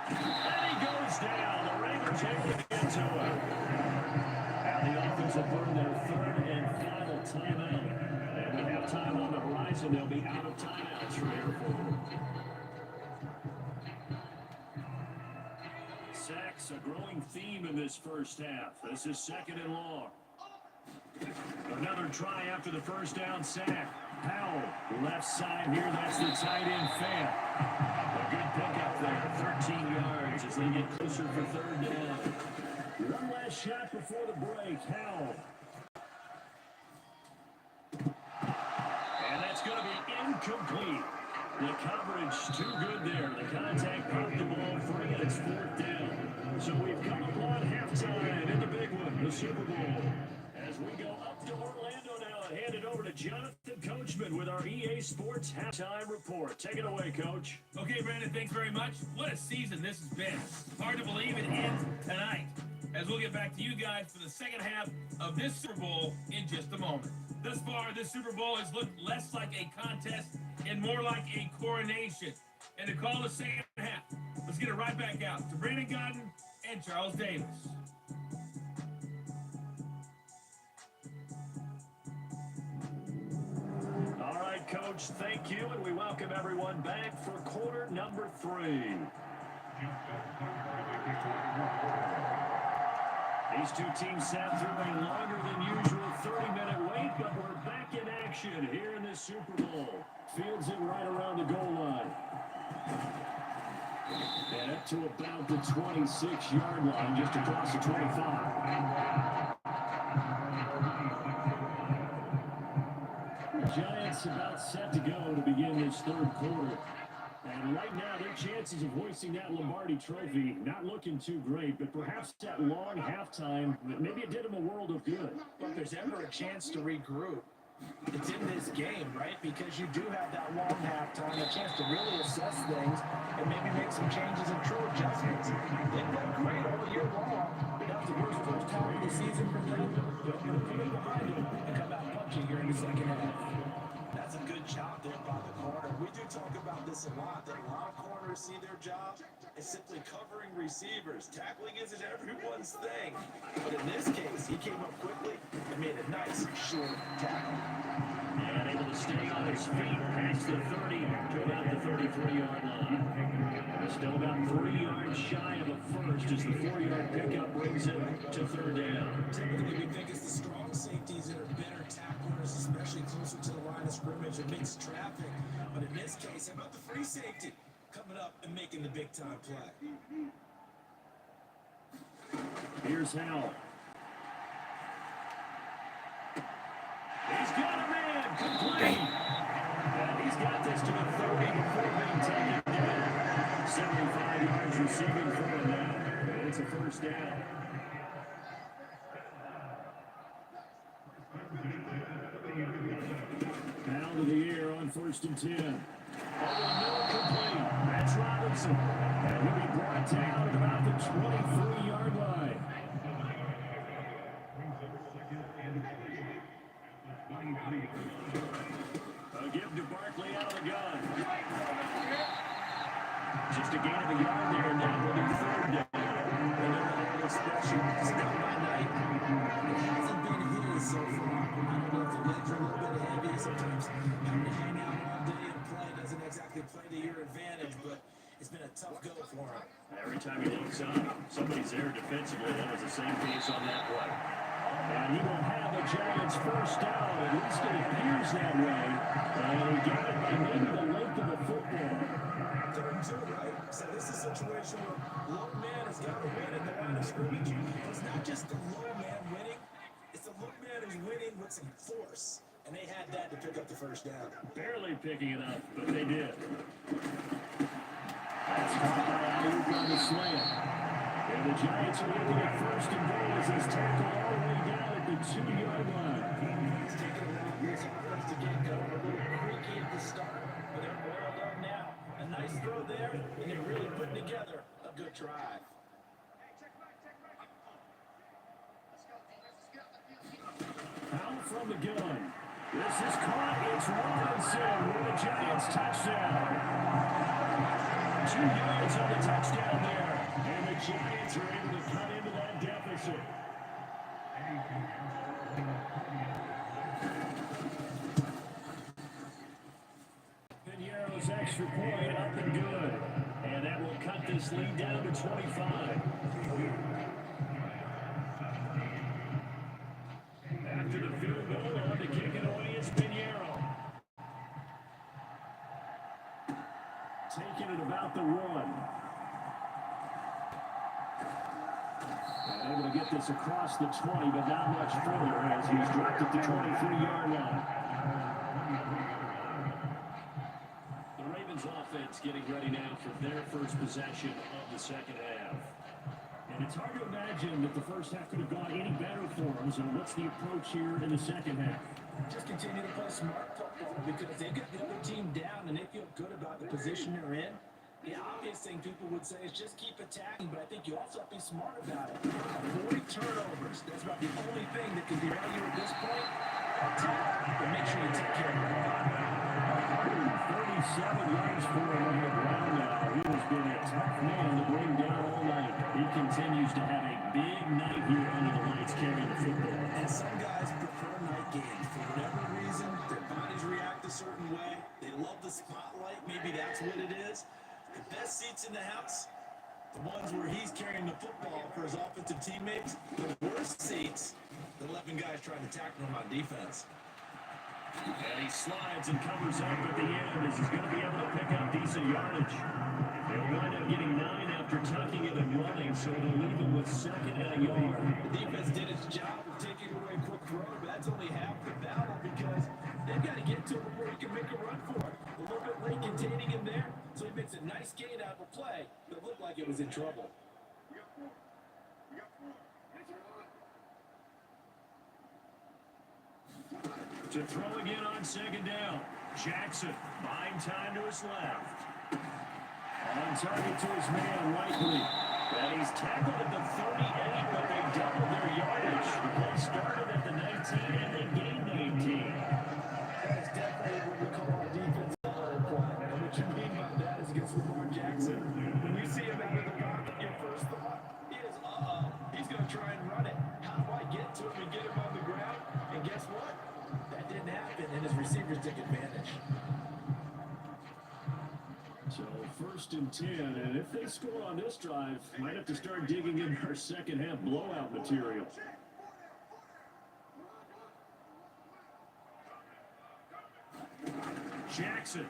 And he goes down. The Raiders able to get to him. And the offense will burn their 3rd and final timeout. And we have time on the horizon. They'll be out of timeouts from here forward. Sacks, a growing theme in this first half. This is 2nd and long. Another try after the 1st down sack. Howell, left side here. That's the tight end fan. A good pickup there. 13 yards as they get closer for 3rd down. One last shot before the break. Howell. And that's going to be incomplete. The coverage too good there. The contact popped the ball free, and it's 4th down. So we've come upon halftime in the big one, the Super Bowl. As we go up to Orlando now and hand it over to Jonathan Coachman with our EA Sports Halftime Report. Take it away, Coach. Okay, Brandon, thanks very much. What a season this has been. Hard to believe it ends tonight, as we'll get back to you guys for the second half of this Super Bowl in just a moment. Thus far, this Super Bowl has looked less like a contest and more like a coronation. And to call the second half, let's get it right back out to Brandon Godden and Charles Davis. All right, Coach, thank you, and we welcome everyone back for quarter number 3. These two teams sat through a longer than usual 30-minute wait, but we're back in action here in this Super Bowl. Fields it right around the goal line. And up to about the 26-yard line, just across the 25. The Giants about set to go to begin this 3rd quarter. And right now, their chances of hoisting that Lombardi trophy not looking too great, but perhaps that long halftime, maybe it did them a world of good. But if there's ever a chance to regroup, it's in this game, right? Because you do have that long halftime, a chance to really assess things and maybe make some changes and true adjustments. They've been great all year long. That was the worst first half of the season for them. They're going to come in behind them and come out punching here in the second half. That's a good job there by the corner. We do talk about this a lot, that a lot of corners see their job as simply covering receivers. Tackling isn't everyone's thing. But in this case, he came up quickly and made a nice, short tackle. And able to stay on his feet past the 30 to about the 33-yard line. Still about 3 yards shy of a first as the 4-yard pickup brings him to 3rd down. Typically, we think it's the strong safeties that are better tacklers, especially closer to the line of scrimmage or mixed traffic. But in this case, how about the free safety coming up and making the big-time play? Here's Howell. He's got a man complete. And he's got this to the 30 before being taken down. 75 yards receiving for him now. And it's a 1st down. first and 10. Over the middle, complete. That's Robinson. And he'll be brought down at about the 23-yard line. A give to Barkley out of the gun. Just a gain of a yard there, and now will be third down. Expression, still my night. It hasn't been his so far. I don't know if the legs are a little bit heavy. Sometimes having to hang out all day and play doesn't exactly play to your advantage, but it's been a tough go for him. Every time he looks up, somebody's there defensively. That was the same case on that play. And he will have the Giants first down. At least it appears that way. And he got it by maybe the length of the football. 3rd and 2, right? So this is a situation where low man has got to win in the line of scrimmage. It's not just the low man winning. It's the low man who's winning with some force. And they had that to pick up the first down. Barely picking it up, but they did. That's caught by Ayuk on the slant. And the Giants are looking at first and goal as he's tackled all the way down at the 2-yard line. It's taken a while for this offense to get going. A little creaky at the start, but they're oiled up now. A nice throw there, and they're really putting together a good drive. Out from the gun. This is caught. It's Robinson with a Giants touchdown. 2 yards on the touchdown there. And the Giants are able to cut into that deficit. Piñeiro's extra point up and good. And that will cut this lead down to 25. After the field goal, on to kick it away is Piñeiro. Taking it about the 1. And able to get this across the 20, but not much further as he's dropped at the 23-yard line. The Ravens offense getting ready now for their first possession of the second half. And it's hard to imagine that the first half could have gone any better for them. So what's the approach here in the second half? Just continue to play smart football because they've got the other team down and they feel good about the position they're in. The obvious thing people would say is just keep attacking, but I think you also have to be smart about it. Avoid turnovers. That's about the only thing that can derail you at this point. Attack, but make sure you take care of the ball. 37 yards for him on the ground now. He has been a tough man to bring down all night. He continues to have a big night here under the lights carrying the football. And some guys prefer night games. For whatever reason, their bodies react a certain way. They love the spotlight. Maybe that's what it is. The best seats in the house, the ones where he's carrying the football for his offensive teammates. The worst seats, the 11 guys trying to tackle him on defense. And he slides and covers up at the end as he's going to be able to pick up decent yardage. They'll wind up getting 9 after tucking it and running, so they'll leave it with 2nd and a yard. The defense did its job of taking away a quick throw, but that's only half the battle because they've got to get to him before he can make a run for it. A little bit late containing him there, so he makes a nice gain out of a play that looked like it was in trouble. To throw again on 2nd down. Jackson buying time to his left. On target to his man, Likely. And he's tackled at the 38, but they doubled their yardage. The play started at the 19 and they gained 19. That is definitely what we call a defensive play. And what you mean by that is against Lamar Jackson. When you see him out of the pocket, your first thought is, he's going to try and run it. How do I get to him and get him on the ground? And guess what? That didn't happen, and his receivers took advantage. So 1st and 10, and if they score on this drive, might have to start digging in our second half blowout material. Jackson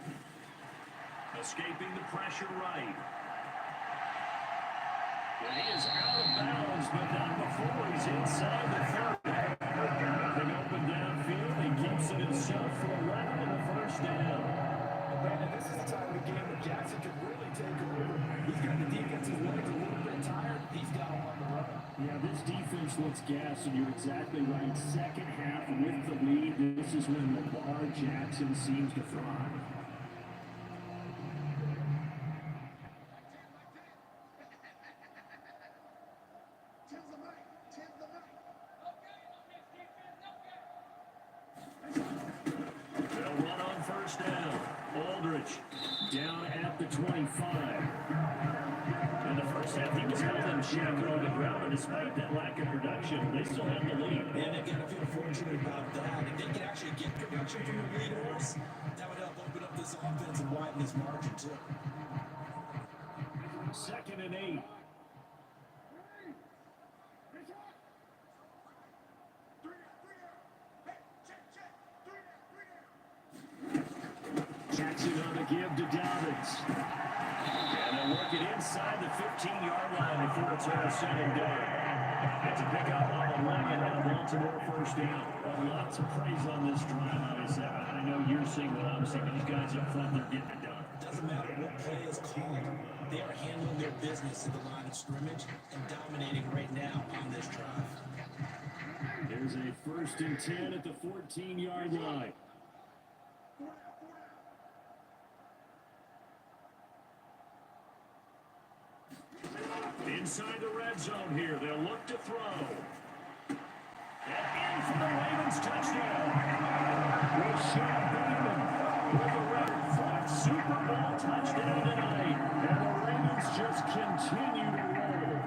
escaping the pressure right. And he is out of bounds, but not before he's inside the 30. Nothing open downfield. He keeps it himself for 11 and the first down. Brandon, this is the time of the game that Jackson can really take over. He's got the defense's legs a little bit tired. He's got him on the run. Yeah, this defense offense looks gas, and you're exactly right. Second half with the lead, this is when Lamar Jackson seems to thrive. They'll run on first down. Aldridge down at the 25. In the first half, he was held in check on the ground, and despite that lack of production, they still have the lead. And they've got to feel fortunate about that. If they can actually get production from the lead horse, that would help open up this offense and widen this margin too. 2nd and 8. Jackson on the give to Dobbins. And they'll work it inside the 15-yard line before it's on 2nd down. That's a pickup on the 11 and Baltimore first down. Lots of praise on this drive, obviously. I know you're seeing what I'm seeing. These guys up front, they're getting it done. Doesn't matter what play is called. They are handling their business at the line of scrimmage and dominating right now on this drive. There's a 1st and 10 at the 14-yard line. Inside the red zone here, they'll look to throw. And in for the Ravens touchdown. Rashad Bateman with a red flag Super Bowl touchdown tonight. And the Ravens just continue to roll.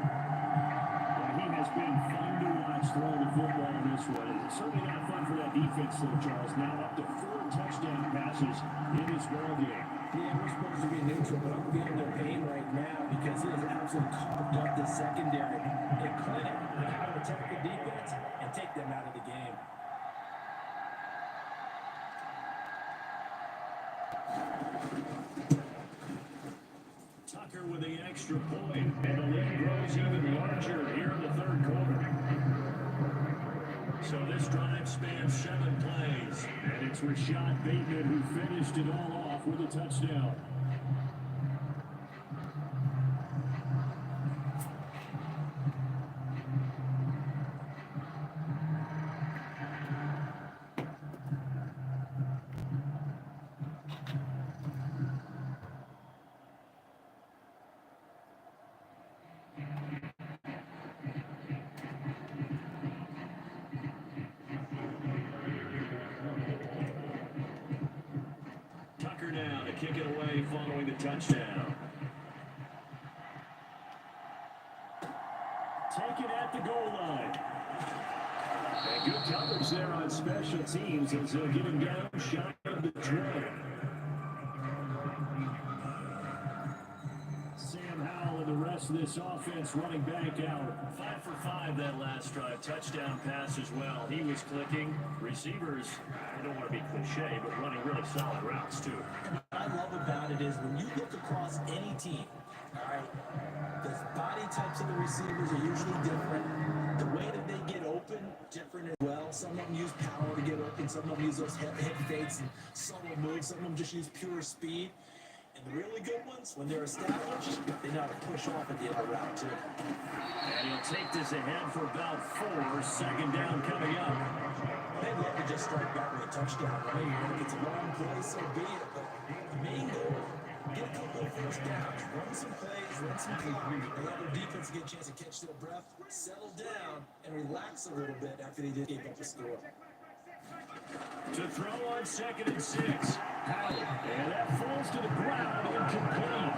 And he has been fun to watch throwing the football this way. It's certainly not fun for that defense, though, Charles. Now up to 4 touchdown passes in this ball game. Yeah, we're supposed to be neutral, but I'm feeling their pain right now because it has absolutely carved up the secondary. They're clinic on how to attack the defense and take them out of the game. Tucker with the extra point, and the lead grows even larger here in the 3rd quarter. So this drive spans 7 plays, and it's Rashad Bateman who finished it all off with a touchdown. Now to kick it away following the touchdown. Take it at the goal line. And good coverage there on special teams as they'll get him down shy of the tray. Sam Howell and the rest of this offense running back out. 5 for 5 that last drive. Touchdown pass as well. He was clicking. Receivers, I don't want to be cliche, but running really solid routes too. What I love about it is when you look across any team, all right, the body types of the receivers are usually different. The way that they get open, different as well. Some of them use power to get open. Some of them use those hip fakes and subtle moves. Some of them just use pure speed. And the really good ones, when they're established, they know how to push off at the other route too. And he'll take this ahead for about 4. 2nd down coming up. They'd love to just strike back with a touchdown right here. If it's a long play, so be it. But the main goal, get a couple of first downs, run some plays, run some clock, and let their defense get a chance to catch their breath, settle down, and relax a little bit after they just gave up the score. To throw on 2nd and 6. Howell, and that falls to the ground, incomplete.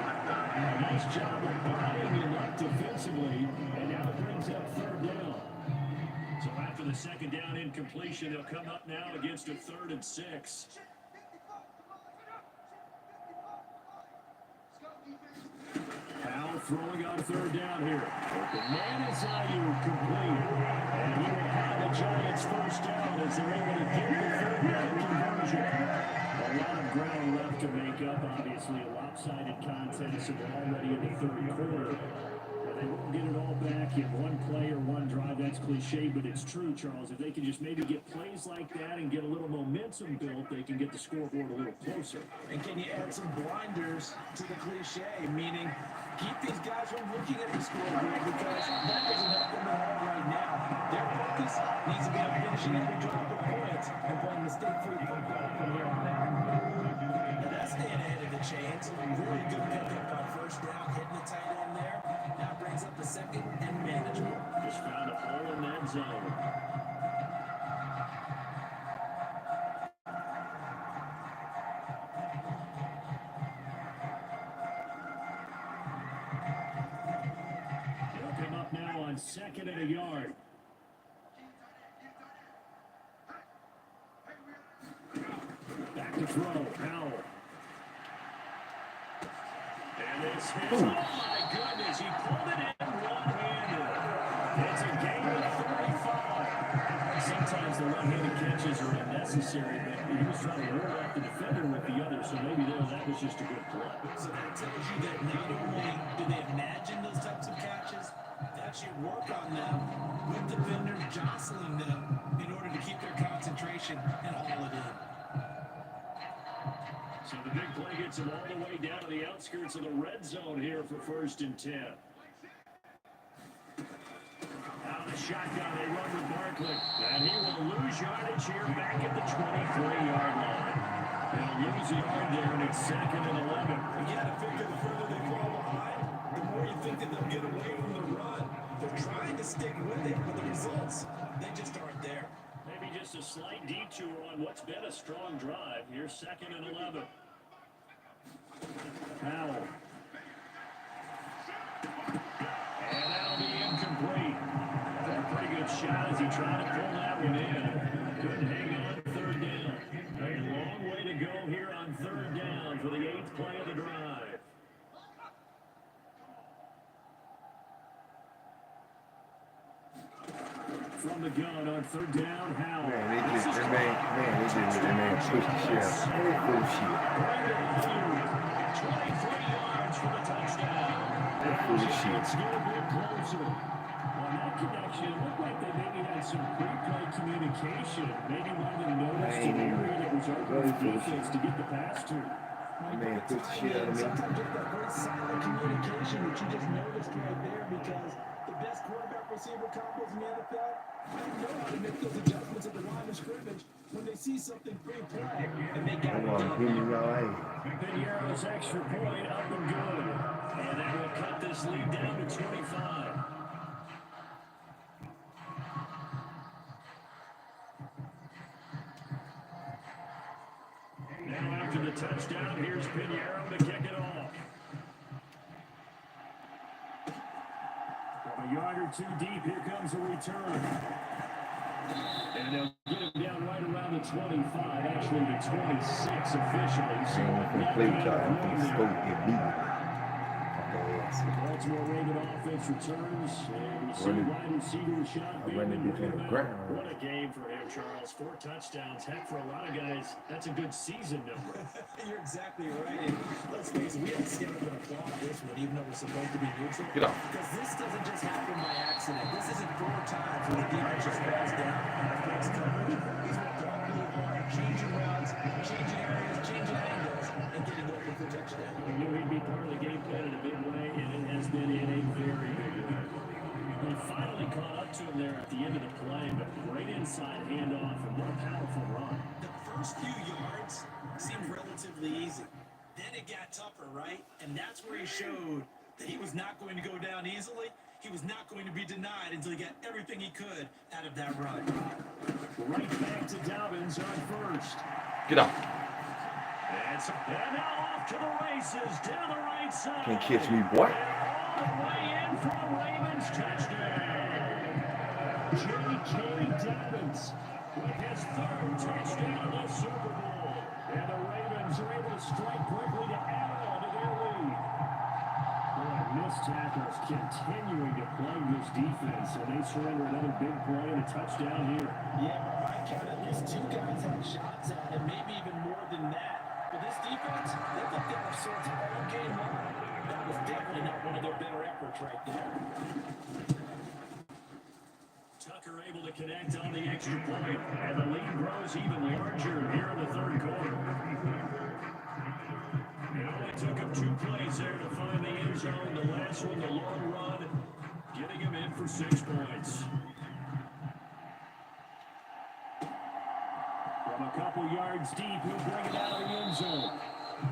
A nice job of bodying him up defensively, and now it brings up 3rd down. So after the 2nd down incompletion, they'll come up now against a 3rd and 6. Howell throwing on 3rd down here. The man is Ayuk complete. And he will have the Giants first down as they're able to get the 3rd down conversion. A lot of ground left to make up. Obviously, a lopsided contest, and we're already in the 3rd quarter. They won't get it all back in one play or one drive. That's cliche, but it's true, Charles. If they can just maybe get plays like that and get a little momentum built, they can get the scoreboard a little closer. And can you add some blinders to the cliche, meaning keep these guys from looking at the scoreboard because that doesn't help them at all right now. Their focus needs to be on finishing every drive with points and playing mistake-free football from here on out. And that's staying ahead of the chains. Really good pickup on first down, hitting the tight end there. Now brings up the second and manageable. Just found a hole in that zone. They'll come up now on 2nd and a yard. Back to throw. Howell. And this hits. Oh, my goodness. He pulled it in one-handed. It's a gain of 35. Sometimes the one-handed catches are unnecessary, but he was trying to roll off the defender with the other, so maybe that was just a good play. So that tells you that not only do they imagine those types of catches, they actually work on them with defenders jostling them in order to keep their concentration and haul it in. So the big play gets him all the way down to the outskirts of the red zone here for 1st and 10. Out of the shotgun, they run with Barkley. And he will lose yardage here back at the 23-yard line. They'll lose a yard there, and it's 2nd and 11. You got to figure the further they fall behind, the more you think that they'll get away from the run. They're trying to stick with it, but the results, they just aren't there. Maybe just a slight detour on what's been a strong drive. Here's 2nd and 11. Howell. And that'll be incomplete. A pretty good shot as he tried to pull that one in. Couldn't hang on 3rd down. A long way to go here on 3rd down for the 8th play of the drive. From the gun on 3rd down, Howell. Man, they just pushed the shit out. They full shit. 23 yards for the touchdown. They full shit. Let's get a bit closer. On that connection, it looked like they maybe had some pre-play communication. Maybe one of them noticed an area that was open for defense to get the pass to. Man, push the shit out of me. Sometimes just that very silent communication that you just noticed right there because the best quarterback receiver combos in the NFL, they know how to make those adjustments at the line of scrimmage when they see something pre-play and they got it done. Pinheiro's extra point up and good. And that will cut this lead down to 25. Now after the touchdown, here's Pinheiro to kick it off. From a yard or two deep, here comes a return. And they'll get him down right around the 25, actually the 26 officially. So Complete time. Immediately. the Baltimore Raven offense returns. And we see wide receiver shot. What a game for him, Charles. 4 touchdowns. Heck, for a lot of guys, that's a good season number. You're exactly right. And let's face it, we have to stand up and applaud this one, even though we're supposed to be neutral. Get off. Because this doesn't just happen by accident. This isn't 4 times when the defense just falls down and breaks cover. These are probably hard, changing routes, changing areas, changing angles, and getting open for touchdown. We knew he'd be part of the game plan in a big way, and it has been in a very big way. They finally caught up to him there at the end of the play, but great inside handoff and what a powerful run. The first few yards seemed relatively easy. Then it got tougher, right? And that's where he showed that he was not going to go down easily. He was not going to be denied until he got everything he could out of that run. Right back to Dobbins on first. Get up. And now off to the races, down the right side. Can't catch me, boy. All the way in for a Ravens touchdown. J.K. Dobbins with his 3rd touchdown of the Super Bowl. And the Ravens are able to strike quickly to add on to their lead. Boy, missed tackles continuing to plague this defense, and they surrender another big play and a touchdown here. Yeah, I count at least 2 guys had shots at him, maybe even more than that. But this defense, they looked at our sorts all game long. That was definitely not one of their better efforts right there. Tucker able to connect on the extra point, and the lead grows even larger here in the third quarter. It only took him 2 plays there to find the end zone. The last one, the long run, getting him in for 6 points. From a couple yards deep, he'll bring it out of the end zone.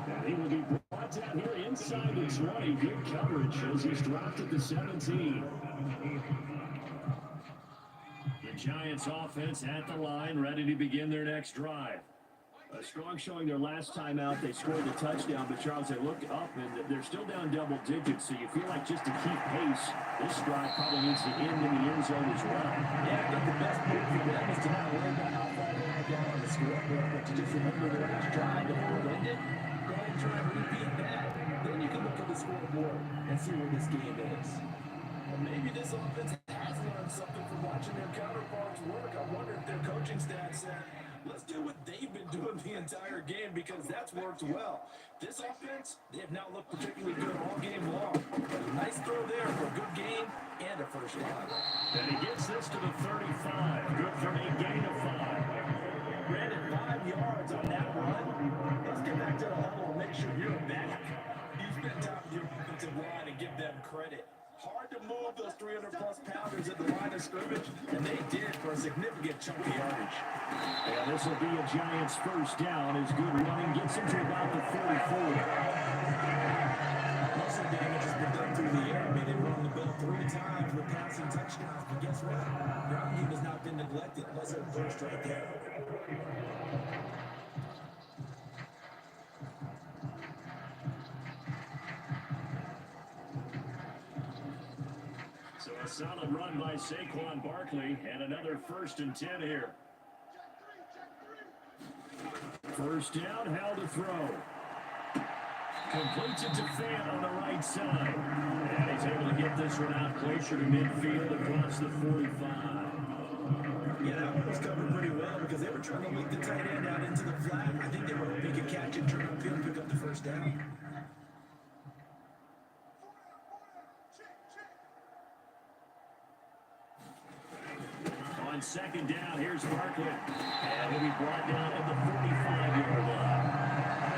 And he will be brought down here inside the 20. Good coverage as he's dropped at the 17. The Giants offense at the line, ready to begin their next drive. A strong showing their last time out. They scored the touchdown, but Charles, they look up and they're still down double digits, so you feel like just to keep pace, this drive probably needs to end in the end zone as well. Yeah, I think the best move for them is to not worry about how far they are down on the scoreboard, but to just remember the last drive and how it ended. Go ahead and try and repeat that. Then you can look at the scoreboard and see where this game is. And maybe this offense has learned something from watching their counterparts work. I wonder if their coaching staff said, let's do what they've been doing the entire game because that's worked well. This offense, they have not looked particularly good all game long. But a nice throw there for a good game and a first down. And he gets this to the 35. Good for a gain of 5. Brandon, 5 yards on that run. Let's get back to the huddle and make sure you're back. You spend time with your offensive line and give them credit. Hard to move those 300-plus pounders at the line of scrimmage, and they did for a significant chunk of yardage. Yeah, this will be a Giants first down as good running gets him to about the 44. Most of the damage has been done through the air. I mean, they run the ball 3 times with passing touchdowns, but guess what? Ground game has not been neglected. Let's hit first right there. So a solid run by Saquon Barkley and another 1st and 10 here. First down, how to throw. Completes it to Fant on the right side. And he's able to get this one out closer to midfield across the 45. Yeah, that one was covered pretty well because they were trying to leak the tight end out into the flat. I think they were hoping to catch it, turn upfield, and pick up the first down. On second down, here's Barkley. And he'll be brought down at the 45-yard line.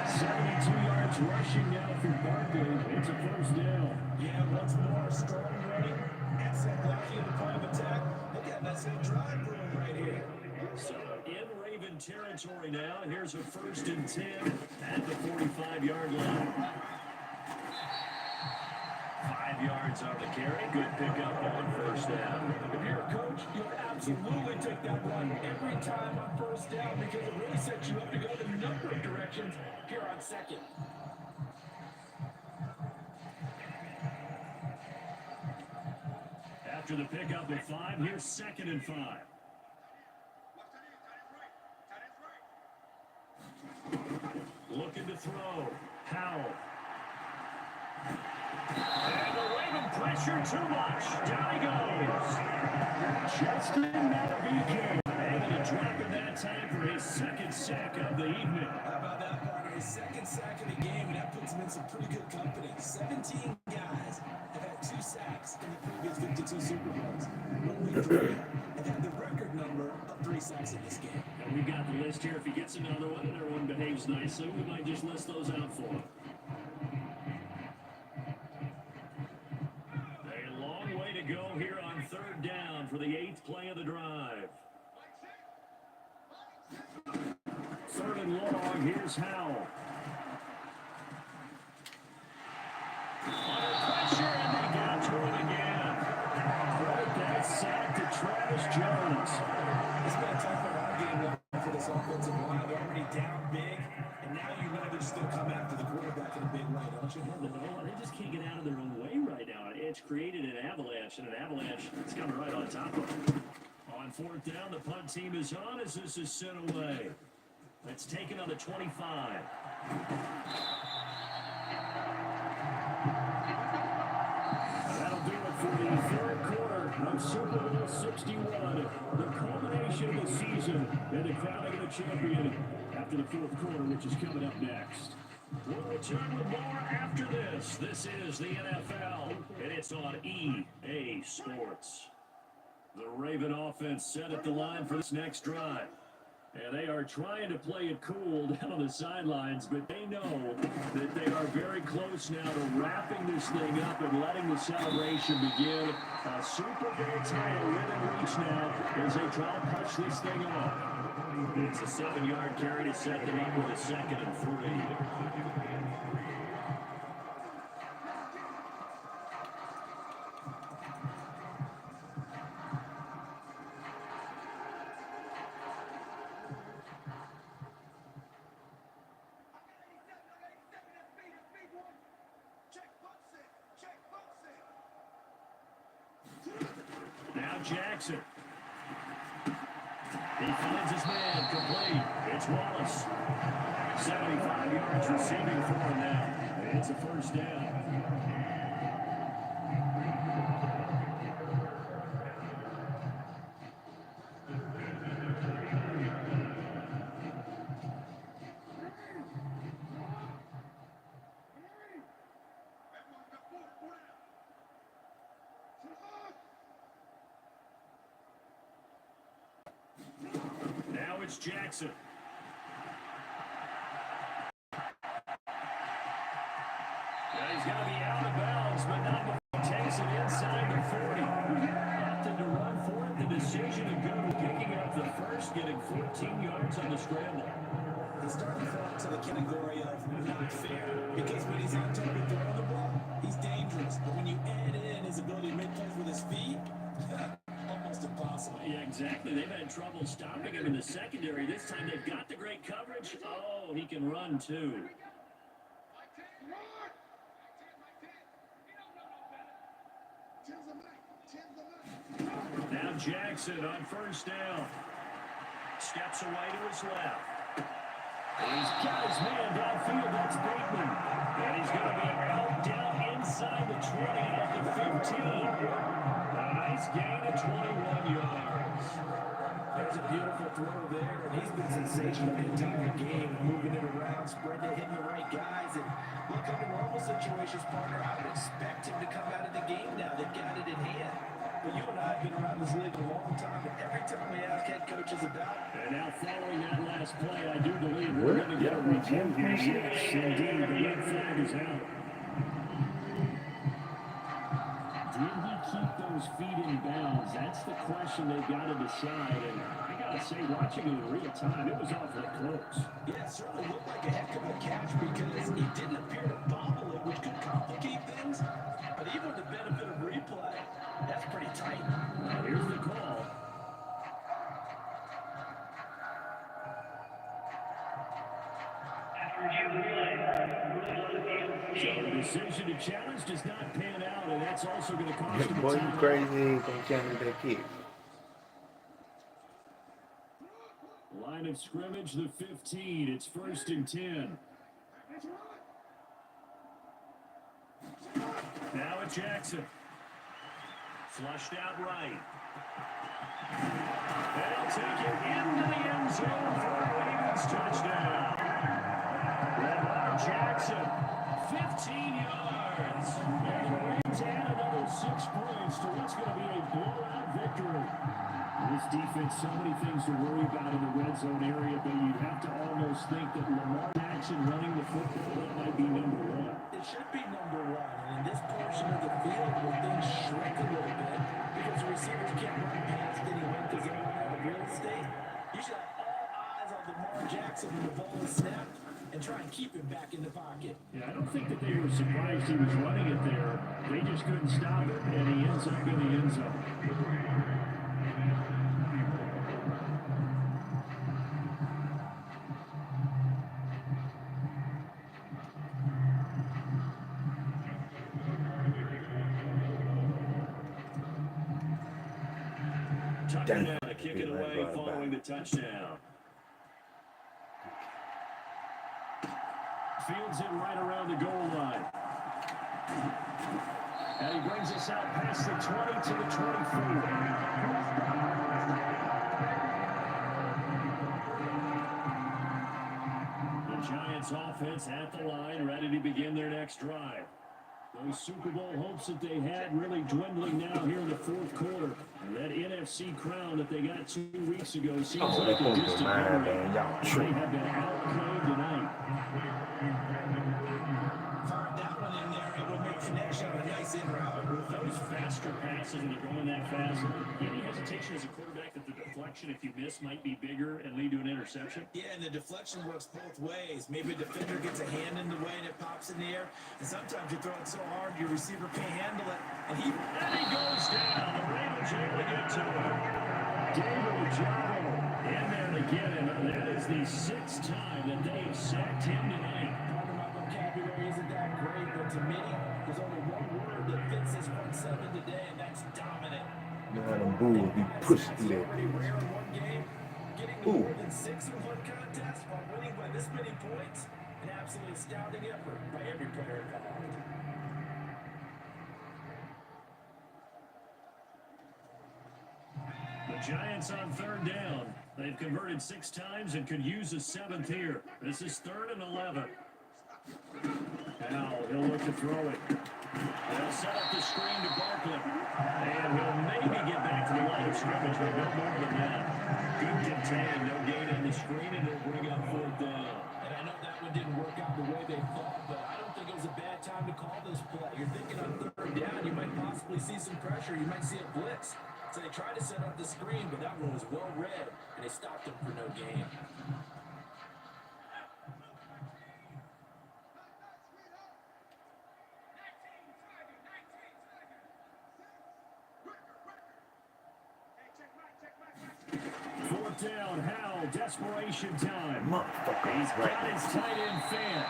72 yards rushing now for Barkley. It's a first down. Yeah, once more, strong running, excellent blocking in the point of attack. They got nice little drive room right here. So in Raven territory now. Here's a 1st and 10 at the 45-yard line. 5 yards on the carry. Good pickup on first down. If you're a coach, you'll absolutely take that run every time on first down because it really sets you up to go in a number of directions here on second. After the pickup of 5, here's 2nd and 5. Looking to throw. Howell. And the Raven pressure too much. Down he goes. Justin Madubuike able to drop it that time for his 2nd sack of the evening. How about that, partner? His 2nd sack of the game, and that puts him in some pretty good company. 17 guys have had 2 sacks in the previous 52 Super Bowls. Only 3 have had the record number of 3 sacks in this game. And we've got the list here. If he gets another one and everyone behaves nicely, we might just list those out for him. A long way to go here on 3rd down for the 8th play of the drive. 3rd and long, here's Howell. Under pressure, and they got to it again. Right, that sack to Travis Jones. It's been a tough game for this offensive line. They're already down big, and now you know they're just going to come after the quarterback in a big way, don't you? They just can't get out of their own way right now. It's created an avalanche, and an avalanche is coming right on top of them. On 4th down, the punt team is on as this is sent away. It's taken on the 25. That'll do it for the 3rd quarter of Super Bowl 61. The culmination of the season and the crowning of the champion after the 4th quarter, which is coming up next. We'll return with more after this. This is the NFL, and it's on EA Sports. The Raven offense set at the line for this next drive. And they are trying to play it cool down on the sidelines, but they know that they are very close now to wrapping this thing up and letting the celebration begin. A Super Bowl title within reach now as they try to push this thing off. It's a 7-yard carry to set them up with a 2nd and 3. Now Jackson. He finds his man complete. It's Wallace. 75 yards receiving for him now. It's a 1st down. Now it's Jackson. He's going to be out of bounds, but not before he takes it inside the 40. Opted to run for it. The decision to go, picking up the 1st, getting 14 yards on the scramble. He's starting to fall into the category of not fair, because when he's on target throwing the ball, he's dangerous. But when you add in his ability to make plays with his feet, almost impossible. Yeah, exactly. They've had trouble stopping him in the secondary. This time they've got the great coverage. Oh, he can run too. Now Jackson on 1st down. Steps away to his left. He's got his man downfield. That's Bateman. And he's going to be out down inside the 20 at the 15. A nice gain of 21 yards. There's a beautiful throw there, and he's been sensational the entire game, moving it around, spreading it, hitting the right guys. And look, under normal situations, partner, I would expect him to come out of the game now. They've got it in hand. But you and I have been around this league a long time, and every time we ask head coaches about it. And now following that last play, I do believe we're going to get a review here. Yes, indeed, the red flag is out. Did he keep those feet in bounds? That's the question they've got to decide. And I got to say, watching it in real time, it was awfully close. Yeah, it certainly looked like a heck of a catch because he didn't appear to bobble it, which could complicate things. But even with the benefit of replay, that's pretty tight. Now here's the call. So the decision to challenge does not pan out, and that's also going to cost him a Boy, you timeout. crazy. Ain't gonna challenge that kick. Line of scrimmage, the 15. It's 1st and 10. Now it's Jackson. Flushed out right. They'll take it into the end zone for a Ravens touchdown. Lamar Jackson, 15 yards. And the Ravens add another 6 points to what's going to be a blowout victory. This defense, so many things to worry about in the red zone area, but you'd have to almost think that Lamar Jackson running the football, that might be number 1. It should be number 1. And in this portion of the field where things shrink a little bit because the receivers can't run past anyone because they don't have real estate, you should have all eyes on Lamar Jackson when the ball is snapped and try and keep him back in the pocket. Yeah, I don't think that they were surprised he was running it there. They just couldn't stop it, and he ends up in the end zone. Tucker now to kick it away following the touchdown. Fields it right around the goal line. And he brings us out past the 20 to the 24. The Giants Giants offense at the line, ready to begin their next drive. Those Super Bowl hopes that they had really dwindling now here in the fourth quarter. And that NFC crown that they got 2 weeks ago seems like a distant memory. They have been outplayed tonight. Fired that one in there, able to make connection on a nice in route. With those faster passes and they're going that fast, any hesitation as a quarterback that the deflection, if you miss, might be bigger and lead to an interception? Yeah, and the deflection works both ways. Maybe a defender gets a hand in the way and it pops in the air. And sometimes you throw it so hard your receiver can't handle it. And he goes down. The Ravens able to get to him. David Ojabo in there to get him. That is the 6th time that they have sacked him tonight. Part of my vocabulary isn't that great, but to me, there's only one word that fits this front seven today, and that's dominant. Man, Bull be pushed through that. Rare in one game, getting more than 6 in one contest while winning by this many points. An absolutely astounding effort by every player involved. The Giants on 3rd down. They've converted 6 times and could use a 7th here. This is 3rd and 11. Now he'll look to throw it. They'll set up the screen to Barkley. And he'll maybe get back to the line of scrimmage, but no more than that. Good contain, no gain on the screen, and it'll bring up 4th down. And I know that one didn't work out the way they thought, but I don't think it was a bad time to call this play. You're thinking on 3rd down, you might possibly see some pressure. You might see a blitz. So they tried to set up the screen, but that one was well read, and they stopped him for no gain. Fourth down, Howell, desperation time. Motherfucker, He's got his tight end fan.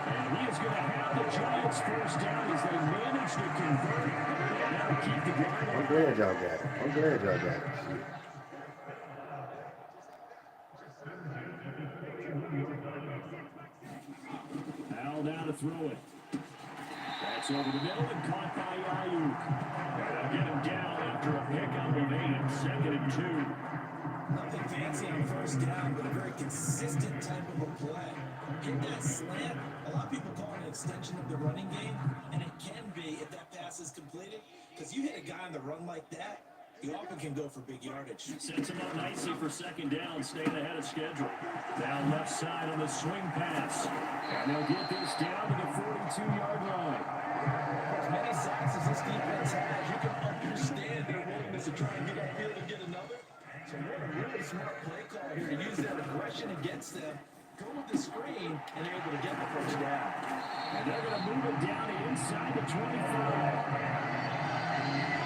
And he is going to have the Giants 1st down as they manage to convert. And that'll keep the drive. I'm glad y'all got it. I'm glad y'all got it. Shit. Howell down to throw it. That's over the middle and caught by Ayuk. They'll get him down after a pickup of 8, 2nd and 2. Nothing fancy on 1st down, but a very consistent type of a play. Hit that slant. A lot of people call it an extension of the running game, and it can be if that pass is completed. Because you hit a guy on the run like that, he often can go for big yardage. Sets him up nicely for 2nd down, staying ahead of schedule. Down left side on the swing pass. And they'll get this down to the 42-yard line. As many sacks as this defense has, you can understand their willingness to try and get upfield and get another. So what a really smart play call here to use that aggression against them. Go with the screen, and they're able to get the 1st down. And they're going to move it down to inside the 25.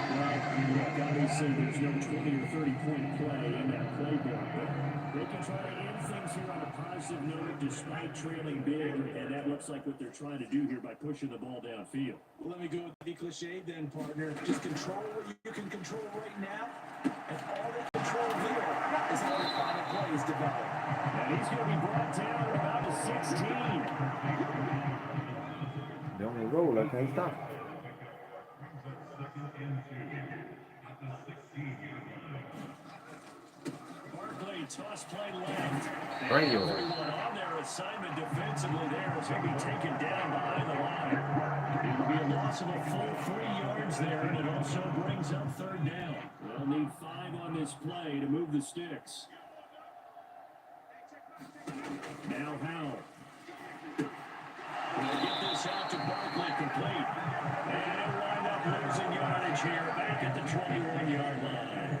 Well, look, obviously there's no 20 or 30-point play in that playbook, but they can try to end things here on a positive note despite trailing big, and that looks like what they're trying to do here by pushing the ball downfield. Well, let me go with the cliche then, partner. Just control what you can control right now, and all they control here is how the final play is developed. And he's going to be brought down at about a 16. They on the roll, I can't stop it. Barkley, toss play left. Bring you Everyone on their assignment defensively there as he'll be taken down behind the line. It will be a loss of a full 3 yards there, and it also brings up 3rd down. They'll need 5 on this play to move the sticks. Now Howell. We'll get this out to Barkley complete. And they'll wind up losing yardage here back at the 21-yard line.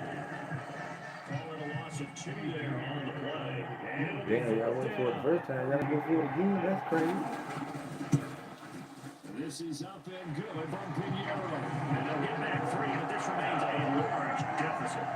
Call it a loss of 2 there on the play. Damn, y'all went for it the first time. Y'all go for it again? That's crazy. This is up and good from Pinheiro. And they'll get back 3, but this remains a large deficit.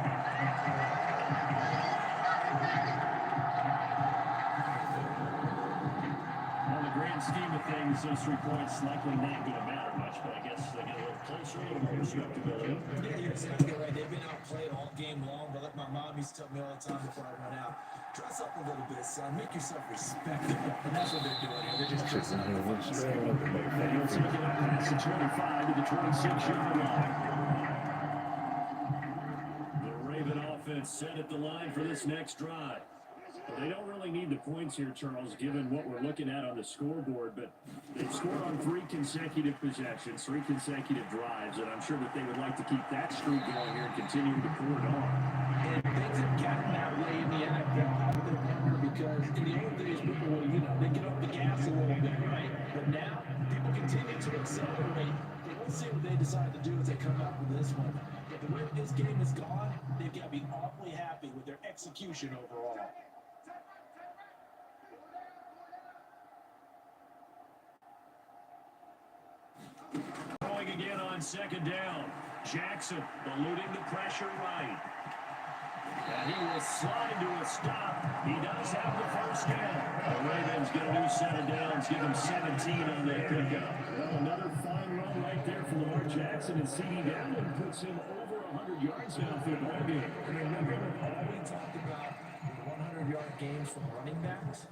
Scheme of things, those 3 points likely not going to matter much, but I guess they get a little closer, a little more respectability. Yeah, you're exactly right. They've been outplayed all game long, but like my mom used to tell me all the time before I went out, dress up a little bit, son. Make yourself respectable. And that's what they're doing here. They're just dressing up. And he'll take it up past the 25 to the 26-yard line. The Raven offense set at the line for this next drive. They don't really need the points here, Charles, given what we're looking at on the scoreboard, but they've scored on 3 consecutive possessions, 3 consecutive drives, and I'm sure that they would like to keep that streak going here and continue to pour it on. And things have gotten that way in the NFL, haven't they, partner? Because in the old days, people would, they get up the gas a little bit, right? But now, people continue to accelerate. We'll see what they decide to do as they come out with this one. But the way this game is gone, they've got to be awfully happy with their execution overall. Throwing again on second down. Jackson eluding the pressure right. And he will slide to a stop. He does have the first down. The Ravens get a new set of downs, give him 17 on their pickup. Well, another fine run right there for Lamar Jackson, and C.D. Gallon puts him over 100 yards now for the ball game. And remember, all we talked about the 100-yard games from running backs,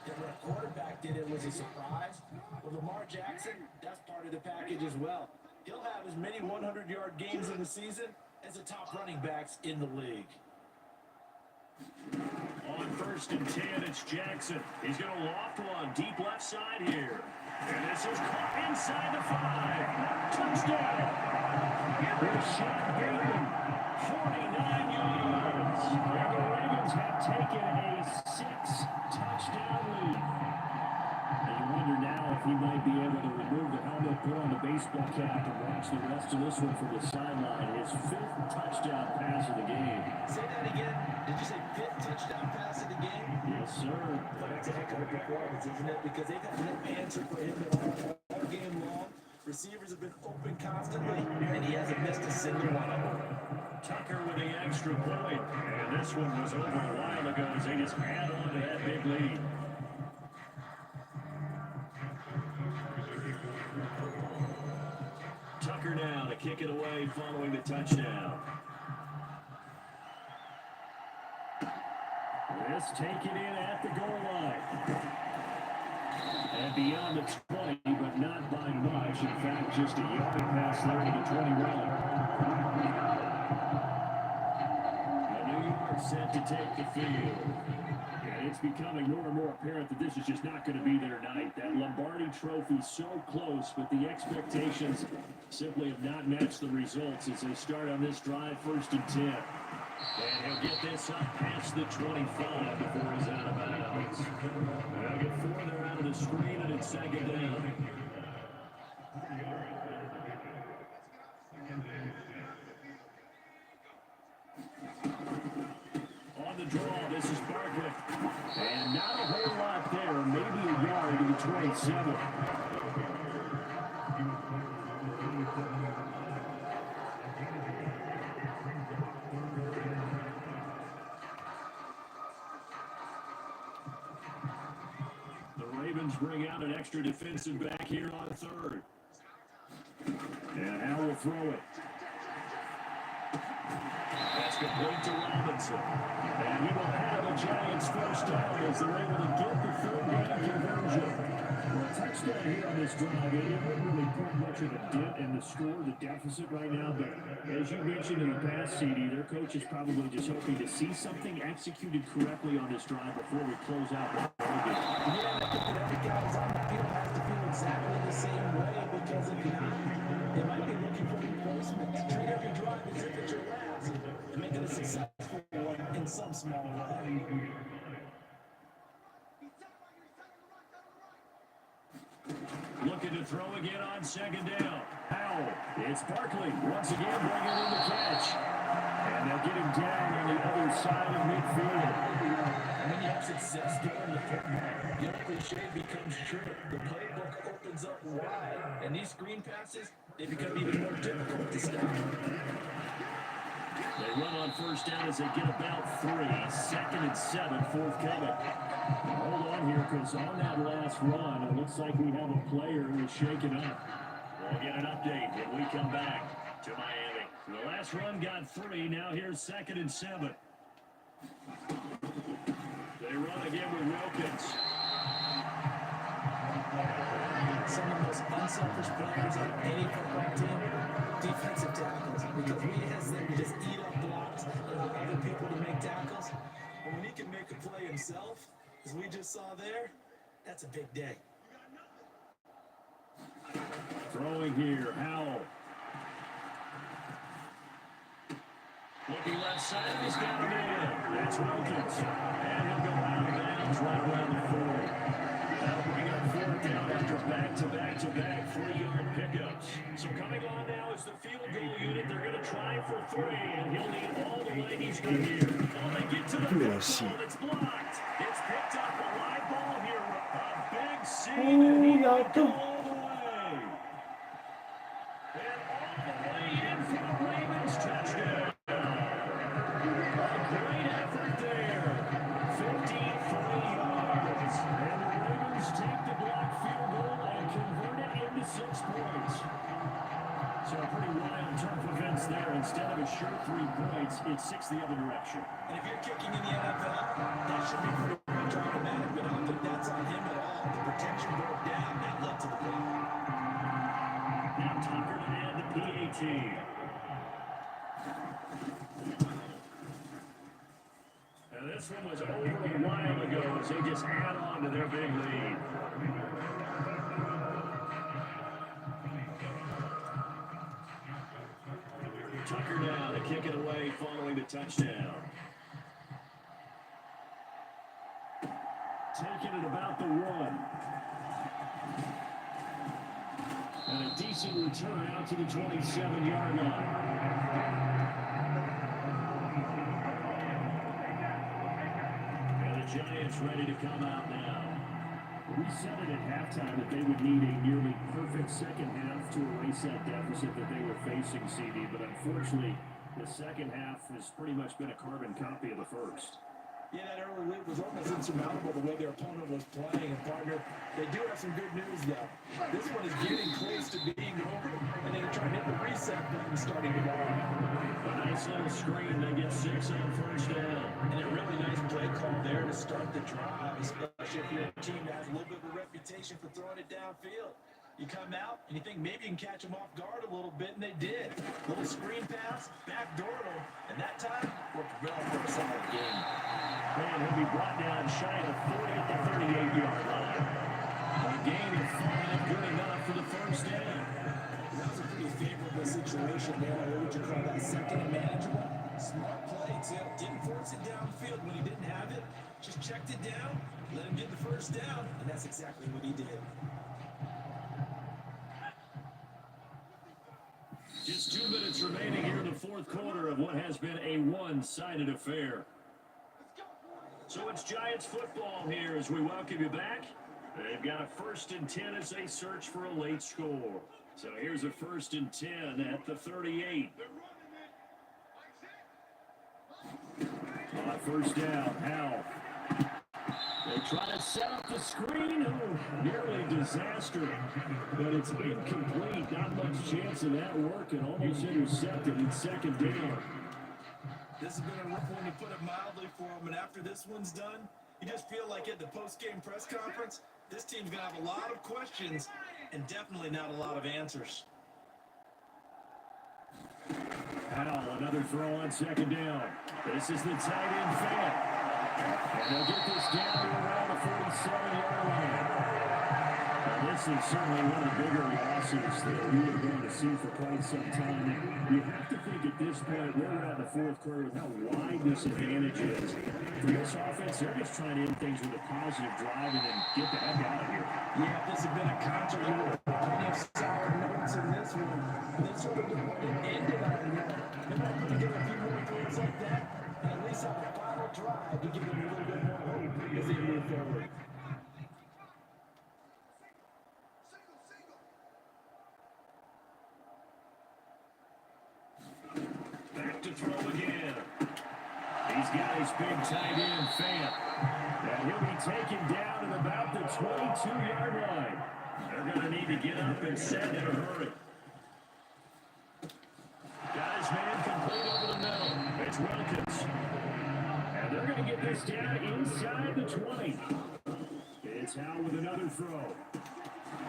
that when a quarterback did it was a surprise. With Lamar Jackson, that's part of the package as well. He'll have as many 100-yard games in the season as the top running backs in the league. On first and 10, it's Jackson. He's going to loft one deep left side here. And this is caught inside the 5. Touchdown. Rashad Bateman, 49 yards. And the Ravens have taken a 6-touchdown lead. And you wonder now if he might be able to remove the helmet, put on the baseball cap, and watch the rest of this one from the sideline. His 5th touchdown pass of the game. Say that again. Did you say 5th touchdown pass of the game? Yes, sir. But that's a heck of a performance, isn't it? Because they've had no answer for him all game long. Receivers have been open constantly, and he hasn't missed a single one of them. Tucker with the extra point. And this one was over a while ago as they just add on to that big lead. Tucker now to kick it away following the touchdown. This taken in at the goal line. And beyond the 20, but not by much. In fact, just a yard pass there to the 21. And New York set to take the field. And it's becoming more and more apparent that this is just not going to be their night. That Lombardi Trophy so close, but the expectations simply have not matched the results as they start on this drive, first and 10. And he'll get this up past the 25 before he's out of bounds. They'll get 4 there out of the screen, and it's second down. On the draw, this is Barkley. And not a whole lot there, maybe a yard to the 27. Bring out an extra defensive back here on third. And Howell will throw it. That's complete to Robinson. And he will have the Giants first down as they're able to get the third down conversion. Well, a touchdown here on this drive. It wouldn't really put much of a dent in the score, the deficit right now. But as you mentioned in the past, CD, their coach is probably just hoping to see something executed correctly on this drive before we close out the ball game. Yeah, every guy's on the field has to feel exactly the same way, because if not, they might be looking for replacements. Treat every drive as if it's your last and make it a successful one in some small way. Looking to throw again on second down. Howell. It's Barkley once again bringing in the catch. And they'll get him down on the other side of midfield. And when you have success during the football, the old cliche becomes true. The playbook opens up wide, and these screen passes, they become even more difficult to stop. They run on first down as they get about 3. Second and 7, fourth coming. Hold on here, because on that last run, it looks like we have a player who is shaken up. We'll get an update when we come back to Miami. The last run got 3. Now here's second and 7. They run again with Wilkins. Some of the most unselfish players on any football team, defensive tackles, because we as them just eat up blocks and other people to make tackles. When we need can make a play himself, as we just saw there, that's a big day. Throwing here, Howell. Looking left side, he's got a man. That's Wilkins. And he'll go out of bounds right around the 40. That'll bring up fourth down after back-to-back 3-yard pickups. So coming on now is the field goal unit. They're going to try for 3, and he'll need all the way he's got here. Well, they get to the football, it's blocked. It's picked up a live ball here. A big seam, and he will go all the way. And all the way in for the Ravens touchdown. Great effort there. 53 yards. And the Ravens take the block field goal and convert it into 6 points. So a pretty wild turn of events there. Instead of a sure 3 points, it's 6 the other direction. And if you're kicking in the NFL, that should be pretty much automatic, but I don't think that's on him at all. The protection broke down. That led to the play. Now Tucker to add the PAT. And this one was over a while ago as they just add on to their big lead. Tucker down to kick it away following the touchdown. Taking it about the 1. And a decent return out to the 27-yard line. And the Giants ready to come out now. We said it at halftime that they would need a nearly perfect second half to erase that deficit that they were facing, CD, but unfortunately, the second half has pretty much been a carbon copy of the first. Yeah, that early lead was almost insurmountable the way their opponent was playing. And, partner, they do have some good news, though. This one is getting close to being over, and they're trying to hit the reset button starting tomorrow. A nice little screen. They get 6 on first down. And a really nice play call there to start the drive, especially if you're a team that has a little bit of a reputation for throwing it downfield. You come out, and you think maybe you can catch them off guard a little bit, and they did. Little screen pass, backdoor them, and that time worked well for a solid game. And he'll be brought down shy of the 40 at the 38-yard line. A gain of 5, good enough for the first down. That was a pretty favorable situation there. What would you call that? Second and manageable. Smart play, too. Didn't force it downfield when he didn't have it. Just checked it down, let him get the first down, and that's exactly what he did. Just 2 minutes remaining here in the fourth quarter of what has been a one-sided affair. So it's Giants football here as we welcome you back. They've got a 1st and 10 as they search for a late score. So here's a 1st and 10 at the 38. On first down, Howell. They try to set up the screen. Oh, nearly disaster. But it's incomplete. Not much chance of that working. Almost intercepted in 2nd down. This has been a rough one, to put it mildly, for him. And after this one's done, you just feel like at the post-game press conference, this team's going to have a lot of questions and definitely not a lot of answers. Howell, another throw on 2nd down. This is the tight end fan. And they'll get this down to around the 47-yard line. Now, this is certainly one of the bigger losses that we are going to see for quite some time. You have to think at this point, we're around the fourth quarter, with how wide this advantage is. For this offense, they're just trying to end things with a positive drive and then get the heck out of here. Yeah, this has been a concert. You know, plenty of sour notes in this one. They sort of ended on they might put together a few more things like that, and at least have a final drive to give them a little bit more hope as they move forward. Back to throw again. He's got his big tight end, Fant. And he'll be taken down at about the 22-yard line. They're going to need to get up and set in a hurry. Got his man complete over the middle. It's Wilkins. And they're going to get this down inside the 20. It's Howell with another throw.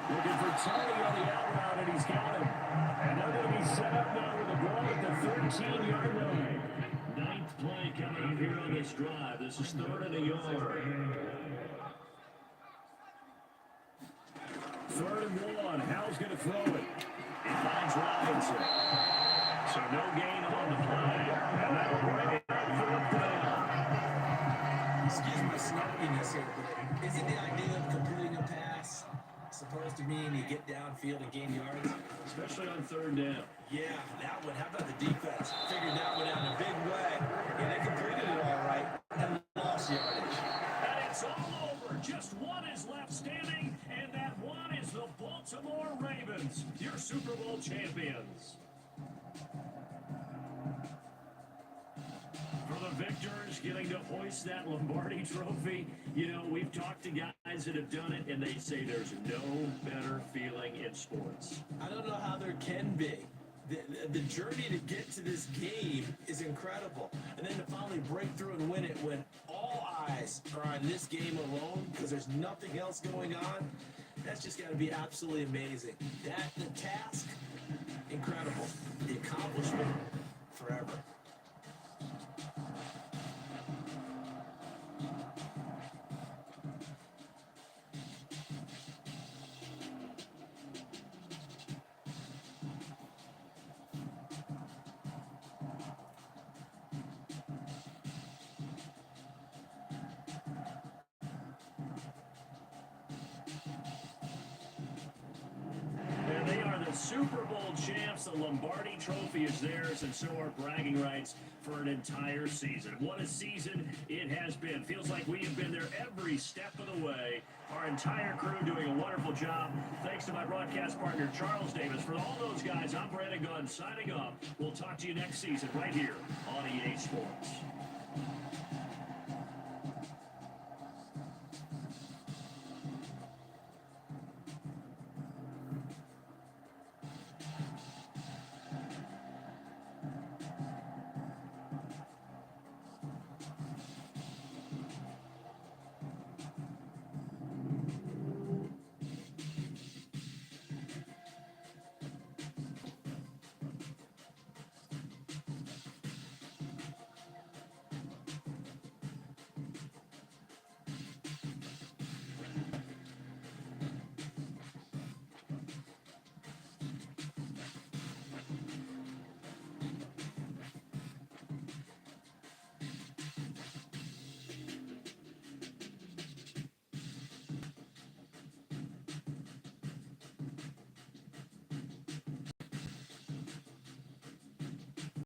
Looking for Tony on the out route, and he's got him. And they're going to be set up now with the ball at the 13-yard line. 9th play coming up here on this drive. This is 3rd and a yard. 3rd and 1. Howell's going to throw it. He finds Robinson. So no gain on the play. And that'll bring it up 4th down. Excuse my snarkiness here, but isn't the idea of completing a pass supposed to mean you get downfield and gain yards? Especially on 3rd down. Yeah, that one. How about the defense? Figured that one out in a big way. Yeah, they completed it all right and lost yardage. And it's all over. Just one is left standing, and that one is the Baltimore Ravens, your Super Bowl champions. For the victors getting to hoist that Lombardi trophy, you know, we've talked to guys that have done it, and they say there's no better feeling in sports. I don't know how there can be. The journey to get to this game is incredible. And then to finally break through and win it when all eyes are on this game alone because there's nothing else going on, that's just got to be absolutely amazing. The task, incredible. The accomplishment, forever. And they are the Super Bowl champs. The Lombardi trophy is theirs, and so are bragging rights for an entire season. What a season it has been. Feels like we have been there every step of the way. Our entire crew doing a wonderful job. Thanks to my broadcast partner, Charles Davis. For all those guys, I'm Brandon Gunn signing off. We'll talk to you next season right here on EA Sports.